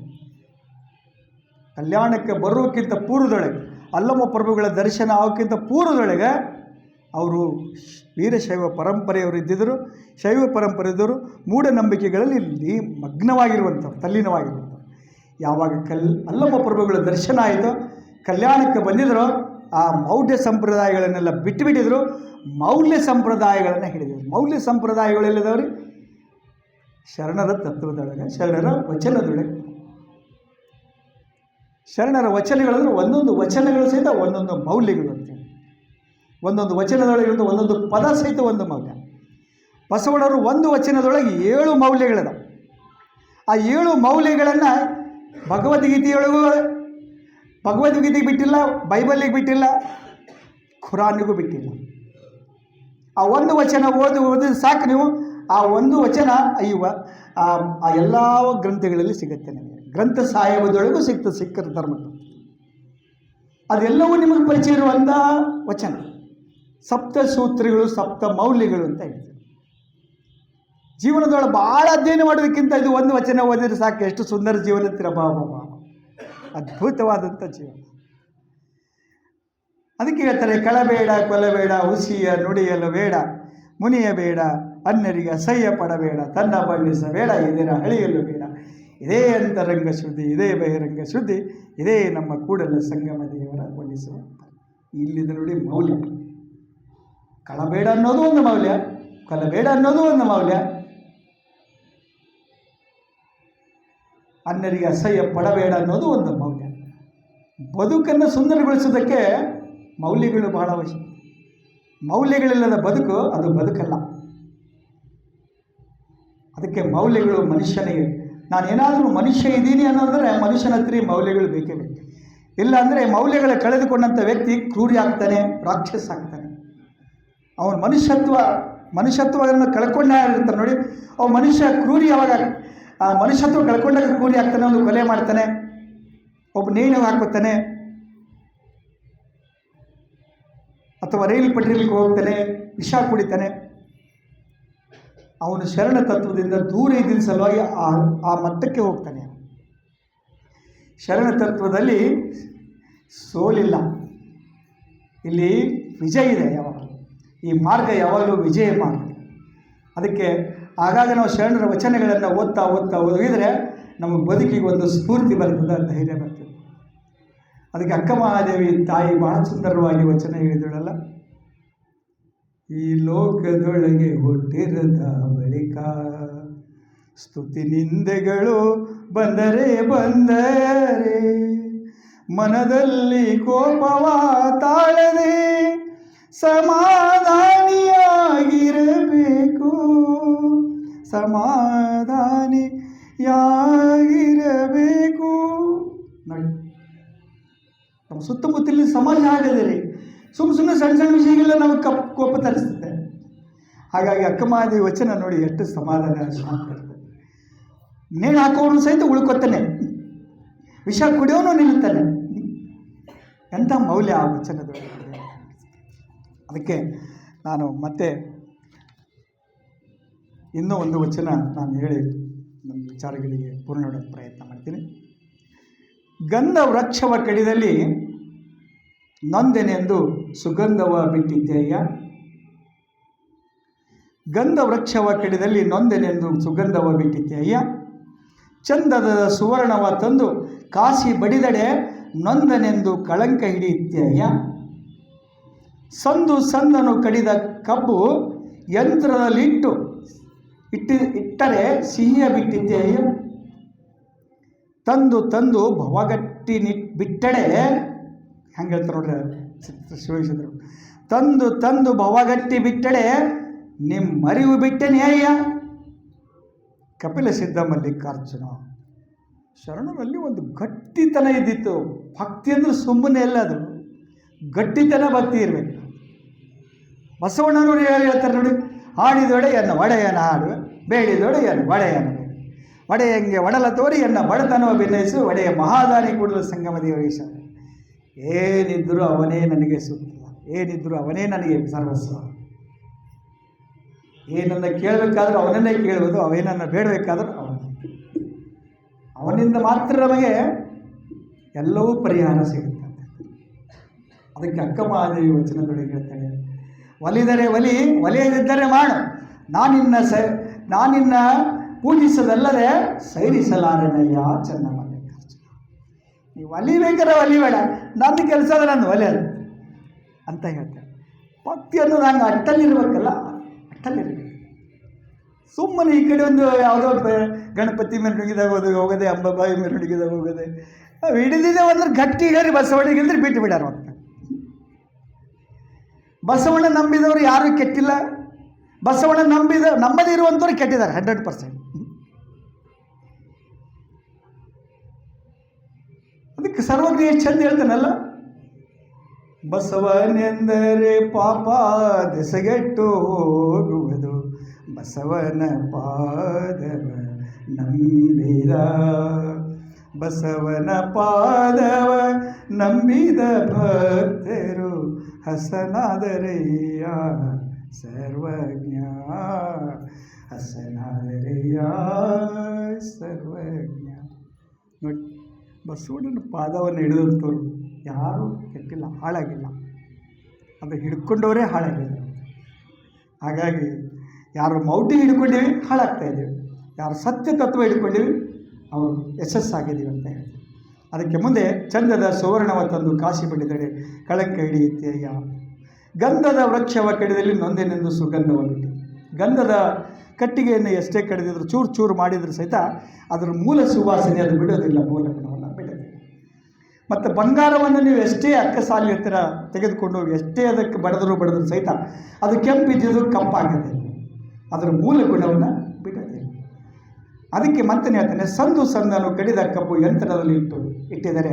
ಕಲ್ಯಾಣಕ್ಕೆ ಬರೋಕ್ಕಿಂತ ಪೂರ್ವದೊಳಗೆ, ಅಲ್ಲಮ್ಮ ಪ್ರಭುಗಳ ದರ್ಶನ ಆಗೋಕ್ಕಿಂತ ಪೂರ್ವದೊಳಗೆ ಅವರು ವೀರಶೈವ ಪರಂಪರೆಯವರು ಇದ್ದಿದ್ದರು. ಶೈವ ಪರಂಪರೆಯವರು ಮೂಢನಂಬಿಕೆಗಳಲ್ಲಿ ಮಗ್ನವಾಗಿರುವಂಥವ್ರು, ತಲ್ಲೀನವಾಗಿರುವಂಥವ್ರು. ಯಾವಾಗ ಅಲ್ಲಮ್ಮ ಪ್ರಭುಗಳ ದರ್ಶನ ಆಯಿತು, ಕಲ್ಯಾಣಕ್ಕೆ ಬಂದಿದ್ರು, ಆ ಮೌಢ್ಯ ಸಂಪ್ರದಾಯಗಳನ್ನೆಲ್ಲ ಬಿಟ್ಟುಬಿಟ್ಟಿದ್ರು, ಮೌಲ್ಯ ಸಂಪ್ರದಾಯಗಳನ್ನು ಹಿಡಿದರು. ಮೌಲ್ಯ ಸಂಪ್ರದಾಯಗಳೆಲ್ಲದವ್ರಿ ಶರಣರ ತತ್ವದೊಳಗೆ, ಶರಣರ ವಚನದೊಳಗೆ. ಶರಣರ ವಚನಗಳಂದ್ರೆ ಒಂದೊಂದು ವಚನಗಳು ಸಹಿತ ಒಂದೊಂದು ಮೌಲ್ಯಗಳು ಅಂತೇಳಿ. ಒಂದೊಂದು ವಚನದೊಳಗಿருந்து ಒಂದೊಂದು ಪದ ಸಹಿತ ಒಂದು ಮೌಲ್ಯ. ಬಸವಣ್ಣವರು ಒಂದು ವಚನದೊಳಗೆ 7 ಮೌಲ್ಯಗಳಿದಾವೆ. ಆ 7 ಮೌಲ್ಯಗಳನ್ನು ಭಗವದ್ಗೀತೆಗೆ ಬಿಟ್ಟಿಲ್ಲ, ಬೈಬಲಿಗೆ ಬಿಟ್ಟಿಲ್ಲ, ಖುರಾನಿಗೂ ಬಿಟ್ಟಿಲ್ಲ. ಆ ಒಂದು ವಚನ ಓದಿ ಸಾಕು ನೀವು. ಆ ಒಂದು ವಚನ ಆ ಎಲ್ಲ ಗ್ರಂಥಗಳಲ್ಲಿ ಸಿಗುತ್ತೆ. ನಿಮಗೆ ಗ್ರಂಥ ಸಾಹಿಬದೊಳಗೂ ಸಿಕ್ಕರ ಧರ್ಮ ಅದೆಲ್ಲವೂ ನಿಮಗೆ ಪರಿಚಯ ಇರುವಂಥ ವಚನ. ಸಪ್ತ ಸೂತ್ರಗಳು, ಸಪ್ತ ಮೌಲ್ಯಗಳು ಅಂತ ಹೇಳ್ತಾರೆ. ಜೀವನದೊಳಗೆ ಭಾಳ ಅಧ್ಯಯನ ಮಾಡೋದಕ್ಕಿಂತ ಇದು ಒಂದು ವಚನ ಓದಿದ್ರೆ ಸಾಕು, ಎಷ್ಟು ಸುಂದರ ಜೀವನ ಬಾಬಾ, ಅದ್ಭುತವಾದಂಥ ಜೀವನ. ಅದಕ್ಕೆ ಹೇಳ್ತಾರೆ, ಕಳಬೇಡ, ಕೊಲಬೇಡ, ಹುಸಿಯ ನುಡಿಯಲು ಬೇಡ, ಮುನಿಯಬೇಡ, ಅನ್ಯರಿಗೆ ಅಸಹ್ಯ ಪಡಬೇಡ, ತನ್ನ ಬಣ್ಣಿಸಬೇಡ, ಇದರ ಅಳಿಯಲು ಬೇಡ. ಇದೇ ಅಂತರಂಗ ಶುದ್ಧಿ, ಇದೇ ಬಹಿರಂಗ ಶುದ್ಧಿ, ಇದೇ ನಮ್ಮ ಕೂಡಲ ಸಂಗಮ ದೇವರ ಒಲಿಸುವ. ಇಲ್ಲಿದ ನೋಡಿ ಮೌಲ್ಯ. ಕಳಬೇಡ ಅನ್ನೋದು ಒಂದು ಮೌಲ್ಯ, ಕೊಲಬೇಡ ಅನ್ನೋದು ಒಂದು ಮೌಲ್ಯ, ಅನ್ಯರಿಗೆ ಅಸಹ್ಯ ಪಡಬೇಡ ಅನ್ನೋದು ಒಂದು ಮೌಲ್ಯ. ಬದುಕನ್ನು ಸುಂದರಗೊಳಿಸೋದಕ್ಕೆ ಮೌಲ್ಯಗಳು ಬಹಳ ಅವಶ್ಯ. ಮೌಲ್ಯಗಳಿಲ್ಲದ ಬದುಕು ಅದು ಬದುಕಲ್ಲ. ಅದಕ್ಕೆ ಮೌಲ್ಯಗಳು ಮನುಷ್ಯನಿಗೆ. ನಾನೇನಾದರೂ ಮನುಷ್ಯ ಇದ್ದೀನಿ ಅನ್ನೋದ್ರೆ ಮನುಷ್ಯನ ಹತ್ರ ಮೌಲ್ಯಗಳು ಬೇಕೇ ಬೇಕು. ಇಲ್ಲ ಅಂದರೆ ಮೌಲ್ಯಗಳ ಕಳೆದುಕೊಂಡಂಥ ವ್ಯಕ್ತಿ ಕ್ರೂರಿ ಆಗ್ತಾನೆ, ರಾಕ್ಷಸ ಆಗ್ತಾನೆ. ಅವನ ಮನುಷ್ಯತ್ವವನ್ನು ಕಳ್ಕೊಂಡಾಗಿರ್ತಾನೆ ನೋಡಿ. ಅವ ಮನುಷ್ಯ ಕ್ರೂರಿ ಯಾವಾಗ ಆ ಮನುಷ್ಯತ್ವ ಕಳ್ಕೊಂಡಾಗ ಕ್ರೂರಿ ಆಗ್ತಾನೆ. ಒಂದು ಕೊಲೆ ಮಾಡ್ತಾನೆ, ಒಬ್ಬ ನೇಣು ಹಾಕ್ತಾನೆ, ಅಥವಾ ರೈಲು ಪಟ್ರಿಲಿಗೆ ಹೋಗ್ತಾನೆ, ವಿಷ ಕುಡಿತಾನೆ. ಅವನು ಶರಣ ತತ್ವದಿಂದ ದೂರ ಇದ್ದ ಸಲುವಾಗಿ ಆ ಮಟ್ಟಕ್ಕೆ ಹೋಗ್ತಾನೆ. ಶರಣ ತತ್ವದಲ್ಲಿ ಸೋಲಿಲ್ಲ, ಇಲ್ಲಿ ವಿಜಯ ಇದೆ ಯಾವಾಗಲೂ. ಈ ಮಾರ್ಗ ಯಾವಾಗಲೂ ವಿಜಯ ಮಾರ್ಗ. ಅದಕ್ಕೆ ಆಗಾಗ ನಾವು ಶರಣರ ವಚನಗಳನ್ನು ಓದ್ತಾ ಓದಿದರೆ ನಮಗೆ ಬದುಕಿಗೆ ಒಂದು ಸ್ಫೂರ್ತಿ ಬರ್ತದೆ, ಧೈರ್ಯ ಬರ್ತದೆ. ಅದಕ್ಕೆ ಅಕ್ಕ ಮಹಾದೇವಿ ತಾಯಿ ಬಹಳ ಸುಂದರವಾಗಿ ವಚನ ಹೇಳಿದಳಲ್ಲ, ಈ ಲೋಕದೊಳಗೆ ಹುಟ್ಟಿರದ ಬಳಿಕ ಸ್ತುತಿ ನಿಂದೆಗಳು ಬಂದರೆ ಮನದಲ್ಲಿ ಕೋಪವ ತಾಳದೆ ಸಮಾಧಾನಿಯಾಗಿರಬೇಕು ನೋಡಿ. ನಮ್ಮ ಸುತ್ತಮುತ್ತಲಿನ ಸಮಾಜ ಆಗದೆ ರೀ, ಸುಮ್ಮನೆ ಸಣ್ಣ ವಿಷಯಗಳೆಲ್ಲ ನಮಗೆ ಕೋಪ ತರಿಸುತ್ತೆ. ಹಾಗಾಗಿ ಅಕ್ಕ ಮಹಾದೇವಿ ವಚನ ನೋಡಿ ಎಷ್ಟು ಸಮಾಧಾನ, ಶಾಂತ ಇರ್ತದೆ. ನೇಣು ಹಾಕೋನು ಸಹಿತ ಉಳ್ಕೊತಾನೆ, ವಿಷ ಕುಡಿಯೋನು ನಿಲ್ತಾನೆ. ಎಂಥ ಮೌಲ್ಯ ಆ ವಚನದೊಳಗೆ. ಅದಕ್ಕೆ ನಾನು ಮತ್ತೆ ಇನ್ನೂ ಒಂದು ವಚನ ನಾನು ಹೇಳಿ ನನ್ನ ವಿಚಾರಗಳಿಗೆ ಪೂರ್ಣ ಮಾಡೋಕ್ಕೆ ಪ್ರಯತ್ನ ಮಾಡ್ತೀನಿ. ಗಂಧ ವೃಕ್ಷವ ಕಡಿದಲ್ಲಿ ನೊಂದೆನೆಂದು ಸುಗಂಧವ ಬಿಟ್ಟಿದ್ದೇಯ. ಗಂಧ ವೃಕ್ಷವ ಕಡಿದಲ್ಲಿ ನೊಂದೆನೆಂದು ಸುಗಂಧವ ಬಿಟ್ಟಿದ್ದೇಯ. ಚಂದದ ಸುವರ್ಣವ ತಂದು ಕಾಸಿ ಬಡಿದಡೆ ನೊಂದನೆಂದು ಕಳಂಕ ಹಿಡಿಯುತ್ತೇಯ. ಸಂದನು ಕಡಿದ ಕಬ್ಬು ಯಂತ್ರದಲ್ಲಿಟ್ಟು ಇಟ್ಟರೆ ಸಿಹಿಯ ಬಿಟ್ಟಿದ್ದೇಯ. ತಂದು ಭವಗಟ್ಟಿ ಬಿಟ್ಟಡೆ, ಹೆಂಗೆ ಹೇಳ್ತಾರೆ ನೋಡ್ರಿ ಶಿವಶಂಕರು, ತಂದು ಭವಗಟ್ಟಿ ಬಿಟ್ಟಡೆ ನಿಮ್ಮರಿವು ಬಿಟ್ಟನೆಯ್ಯ. ಕಪಿಲ ಸಿದ್ಧ ಮಲ್ಲಿಕಾರ್ಜುನ ಶರಣರಲ್ಲಿ ಒಂದು ಗಟ್ಟಿತನ ಇದ್ದಿತ್ತು. ಭಕ್ತಿ ಅಂದ್ರೆ ಸುಮ್ಮನೆ ಎಲ್ಲ, ಅದು ಗಟ್ಟಿತನ ಭಕ್ತಿ ಇರಬೇಕು. ಬಸವಣ್ಣನವರು ಹೇಳ್ತಾರೆ ನೋಡಿ, ಆಡಿದೊಡೆ ಎನ್ನ ಒಡೆಯನ ಹಾಡುವೆ, ಬೇಡಿದೊಡೆ ಎನ್ನ ಒಡೆಯನ ಒಡೆಯಂಗೆ ಒಡಲ ತೋರಿ ಎನ್ನ ಬಡತನವ ಭಿನ್ನಯಿಸು, ಒಡೆಯ ಮಹಾದಾನಿ ಕೂಡಲ ಸಂಗಮ ದೇವರೇಶ. ಏನಿದ್ದರೂ ಅವನೇ ನನಗೆ ಸೂಕ್ತ, ಏನಿದ್ದರೂ ಅವನೇ ನನಗೆ ಸರ್ವಸ್ವ. ಏನನ್ನ ಕೇಳಬೇಕಾದ್ರೂ ಅವನನ್ನೇ ಕೇಳುವುದು, ಅವೇನನ್ನು ಬೇಡಬೇಕಾದ್ರೂ ಅವನಿಂದ ಮಾತ್ರ ನಮಗೆ ಎಲ್ಲವೂ ಪರಿಹಾರ ಸಿಗುತ್ತೆ. ಅದಕ್ಕೆ ಅಕ್ಕ ಮಹಾದೇವಿ ವಚನದೊಳಗೆ ಹೇಳ್ತಾಳೆ, ಒಲಿದರೆ ಒಲಿ, ಒಲಿಯದಿದ್ದರೆ ಮಾಡು, ನಾನಿನ್ನ ಪೂಜಿಸದಲ್ಲದೆ ಸೈರಿಸಲಾರನಯ್ಯ ಚೆನ್ನ ಮಲ್ಲಿಕಾರ್ಜುನ. ನೀವು ಒಲಿಬೇಕಾದ್ರೆ ಒಲಿಬೇಡ, ನನ್ನ ಕೆಲಸ ಅಂದರೆ ನಾನು ಒಲೆಯದು ಅಂತ ಹೇಳ್ತಾರೆ. ಭಕ್ತಿ ಅನ್ನೋದು ಹಂಗೆ ಅಟ್ಟಲ್ಲಿರ್ಬೇಕಲ್ಲ, ಅಟ್ಟಲ್ಲಿರ್ಬೇಕು. ಸುಮ್ಮನೆ ಈ ಕಡೆ ಒಂದು ಯಾವುದೋ ಗಣಪತಿ ಮೆರವಣಿಗೆದಾಗ ಹೋಗೋದೆ, ಅಂಬಾಬಾಯಿ ಮೆರವಣಿಗೆದಾಗ ಹೋಗೋದೆ, ನಾವು ಹಿಡಿದಿದೆ ಅಂದ್ರೆ ಗಟ್ಟಿ ಹೇಳಿ ಬಸವಣಿಗೆ ಇಲ್ಲದ್ರೆ ಬಿಟ್ಟು ಬಿಡಾರ ಅಂತ. ಬಸವಣ್ಣ ನಂಬಿದವರು ಯಾರೂ ಕೆಟ್ಟಿಲ್ಲ, ಬಸವಣ್ಣ ನಂಬದೇ ಇರುವಂಥವ್ರು ಕೆಟ್ಟಿದ್ದಾರೆ 100%. ಅದಕ್ಕೆ ಸರ್ವಜ್ಞ ಎಷ್ಟು ಚಂದ ಹೇಳ್ತಾನಲ್ಲ, ಬಸವನೆಂದರೆ ಪಾಪ ದೆಸಗೆಟ್ಟು ಹೋಗುವುದು, ಬಸವನ ಪಾದವ ನಂಬಿದ, ಬಸವನ ಪಾದವ ನಂಬಿದ ಭಕ್ತರು ಹಸನಾದರಯ್ಯ ಸರ್ವಜ್ಞ, ಹಸನಾದರಯ್ಯ ಸರ್ವಜ್ಞ. ನೋಡಿ, ಬಸವಣ್ಣನ ಪಾದವನ್ನು ಹಿಡಿದಂಥವ್ರು ಯಾರೂ ಕೆಟ್ಟಿಲ್ಲ, ಹಾಳಾಗಿಲ್ಲ. ಅದು ಹಿಡ್ಕೊಂಡವರೇ ಹಾಳಾಗಿಲ್ಲ. ಹಾಗಾಗಿ ಯಾರು ಮೌಢ್ಯ ಹಿಡ್ಕೊಂಡೀವಿ ಹಾಳಾಗ್ತಾಯಿದ್ದೀವಿ, ಯಾರು ಸತ್ಯ ತತ್ವ ಹಿಡ್ಕೊಂಡೀವಿ ಅವರು ಯಶಸ್ಸಾಗಿದ್ದೀವಿ ಅಂತ ಹೇಳಿ. ಅದಕ್ಕೆ ಮುಂದೆ ಚಂದದ ಸುವರ್ಣವ ತಂದು ಕಾಶಿ ಬಡಿದಡೆ ಕಳಂಕ ಹಿಡಿಯುತ್ತೆಯ್ಯ, ಗಂಧದ ವೃಕ್ಷವ ಕಡಿದಲ್ಲಿ ನೊಂದೆನೆಂದು ಸುಗಂಧವ ಬಿಟ್ಟು. ಗಂಧದ ಕಟ್ಟಿಗೆಯನ್ನು ಎಷ್ಟೇ ಕಡಿದಿದ್ರು, ಚೂರು ಚೂರು ಮಾಡಿದರೂ ಸಹಿತ ಅದರ ಮೂಲ ಸುವಾಸನೆ ಅದು ಬಿಡೋದಿಲ್ಲ, ಮೂಲ ಗುಣವನ್ನು ಬಿಡೋದಿಲ್ಲ. ಮತ್ತು ಬಂಗಾರವನ್ನು ನೀವು ಎಷ್ಟೇ ಅಕ್ಕಸಾಲಿ ಹತ್ತಿರ ತೆಗೆದುಕೊಂಡು ಹೋಗಿ ಎಷ್ಟೇ ಅದಕ್ಕೆ ಬಡಿದ್ರು ಸಹಿತ ಅದು ಕೆಂಪಿದ್ದು ಕಪ್ಪಾಗುತ್ತೆ, ಅದರ ಮೂಲ ಗುಣವನ್ನು ಬಿಡೋದಿಲ್ಲ. ಅದಕ್ಕೆ ಮತ್ತೆ ಹೇಳ್ತಾನೆ, ಸಂದನು ಕಡಿದ ಕಬ್ಬು ಯಂತ್ರದಲ್ಲಿ ಇಟ್ಟಿದ್ದಾರೆ.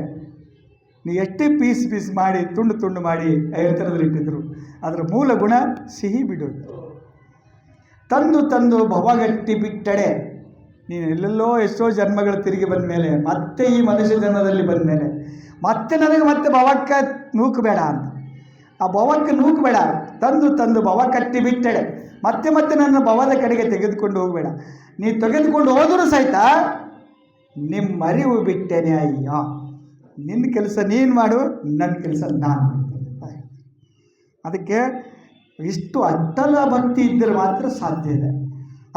ನೀವು ಎಷ್ಟೇ ಪೀಸ್ ಮಾಡಿ ತುಂಡು ಮಾಡಿ ಯಂತ್ರದಲ್ಲಿ ಇಟ್ಟಿದ್ರು ಅದರ ಮೂಲ ಗುಣ ಸಿಹಿ ಬಿಡೋದು. ತಂದು ಭವಗಟ್ಟಿ ಬಿಟ್ಟಡೆ, ನೀನು ಎಲ್ಲೆಲ್ಲೋ ಎಷ್ಟೋ ಜನ್ಮಗಳು ತಿರುಗಿ ಬಂದ ಮೇಲೆ ಮತ್ತೆ ಈ ಮನುಷ್ಯ ಜನ್ಮದಲ್ಲಿ ಬಂದ ಮೇಲೆ ಮತ್ತೆ ನನಗೆ ಮತ್ತೆ ಭವಕ್ಕೆ ನೂಕಬೇಡ ಅಂತ, ಆ ಭವಕ್ಕೆ ನೂಕಬೇಡ, ತಂದು ಭವ ಕಟ್ಟಿ ಬಿಟ್ಟಡೆ, ಮತ್ತೆ ನನ್ನ ಭವದ ಕಡೆಗೆ ತೆಗೆದುಕೊಂಡು ಹೋಗಬೇಡ. ನೀ ತೆಗೆದುಕೊಂಡು ಹೋದರೂ ಸಹಿತ ನಿಮ್ಮ ಅರಿವು ಬಿಟ್ಟೇನೆ ಅಯ್ಯ, ನಿನ್ನ ಕೆಲಸ ನೀನು ಮಾಡು, ನನ್ನ ಕೆಲಸ ನಾನು ಮಾಡ್ತೇನೆ. ಅದಕ್ಕೆ ಇಷ್ಟು ಅಡ್ಡಲ ಭಕ್ತಿ ಇದ್ದರೆ ಮಾತ್ರ ಸಾಧ್ಯ ಇದೆ.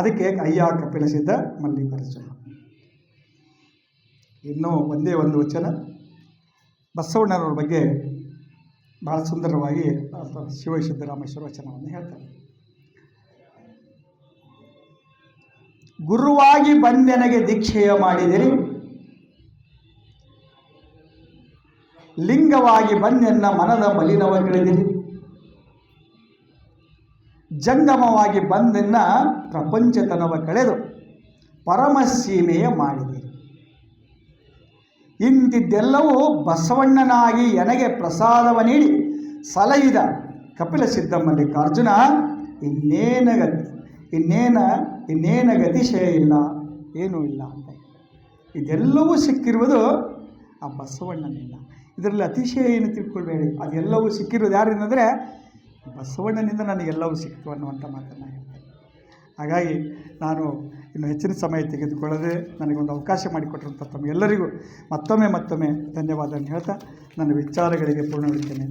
ಅದಕ್ಕೆ ಅಯ್ಯ ಕಪಿಲ ಸಿದ್ಧ ಮಲ್ಲಿಕಾರ್ಜುನ. ಇನ್ನೂ ಒಂದೇ ಒಂದು ವಚನ ಬಸವಣ್ಣನವ್ರ ಬಗ್ಗೆ ಭಾಳ ಸುಂದರವಾಗಿ ಶಿವಸಿದ್ದರಾಮೇಶ್ವರ ವಚನವನ್ನು ಹೇಳ್ತಾರೆ. ಗುರುವಾಗಿ ಬಂದೆನಗೆ ದೀಕ್ಷೆಯ ಮಾಡಿದಿರಿ, ಲಿಂಗವಾಗಿ ಬಂದೆನ್ನ ಮನದ ಮಲಿನವ ಕಳೆದಿರಿ, ಜಂಗಮವಾಗಿ ಬಂದೆನ್ನ ಪ್ರಪಂಚತನವ ಕಳೆದು ಪರಮಸೀಮೆಯ ಮಾಡಿದಿರಿ. ಇಂತಿದ್ದೆಲ್ಲವೂ ಬಸವಣ್ಣನಾಗಿ ಎನಗೆ ಪ್ರಸಾದವ ನೀಡಿ ಸಲಹಿದ ಕಪಿಲ ಸಿದ್ಧ ಮಲ್ಲಿಕಾರ್ಜುನ, ಇನ್ನೇನ ಗತಿಶಯ ಇಲ್ಲ, ಏನೂ ಇಲ್ಲ ಅಂತ. ಇದೆಲ್ಲವೂ ಸಿಕ್ಕಿರುವುದು ಆ ಬಸವಣ್ಣನಿಂದ. ಇದರಲ್ಲಿ ಅತಿಶಯ ಏನು ತಿಳ್ಕೊಳ್ಬೇಡಿ, ಅದೆಲ್ಲವೂ ಸಿಕ್ಕಿರೋದು ಯಾರಿಂದ ಅಂದರೆ ಬಸವಣ್ಣನಿಂದ ನನಗೆಲ್ಲವೂ ಸಿಕ್ತು ಅನ್ನುವಂಥ ಮಾತನ್ನು ಹೇಳ್ತೇನೆ. ಹಾಗಾಗಿ ನಾನು ಇನ್ನು ಹೆಚ್ಚಿನ ಸಮಯ ತೆಗೆದುಕೊಳ್ಳದೆ ನನಗೊಂದು ಅವಕಾಶ ಮಾಡಿಕೊಟ್ಟಿರುವಂಥ ತಮಗೆಲ್ಲರಿಗೂ ಮತ್ತೊಮ್ಮೆ ಧನ್ಯವಾದವನ್ನು ಹೇಳ್ತಾ ನನ್ನ ವಿಚಾರಗಳಿಗೆ ಪೂರ್ಣಗೊಳಿಸ್ತೇನೆ.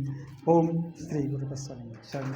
ಓಂ ಶ್ರೀ ಗುರು ಬಸವಲಿಂಗ ಶರಣ.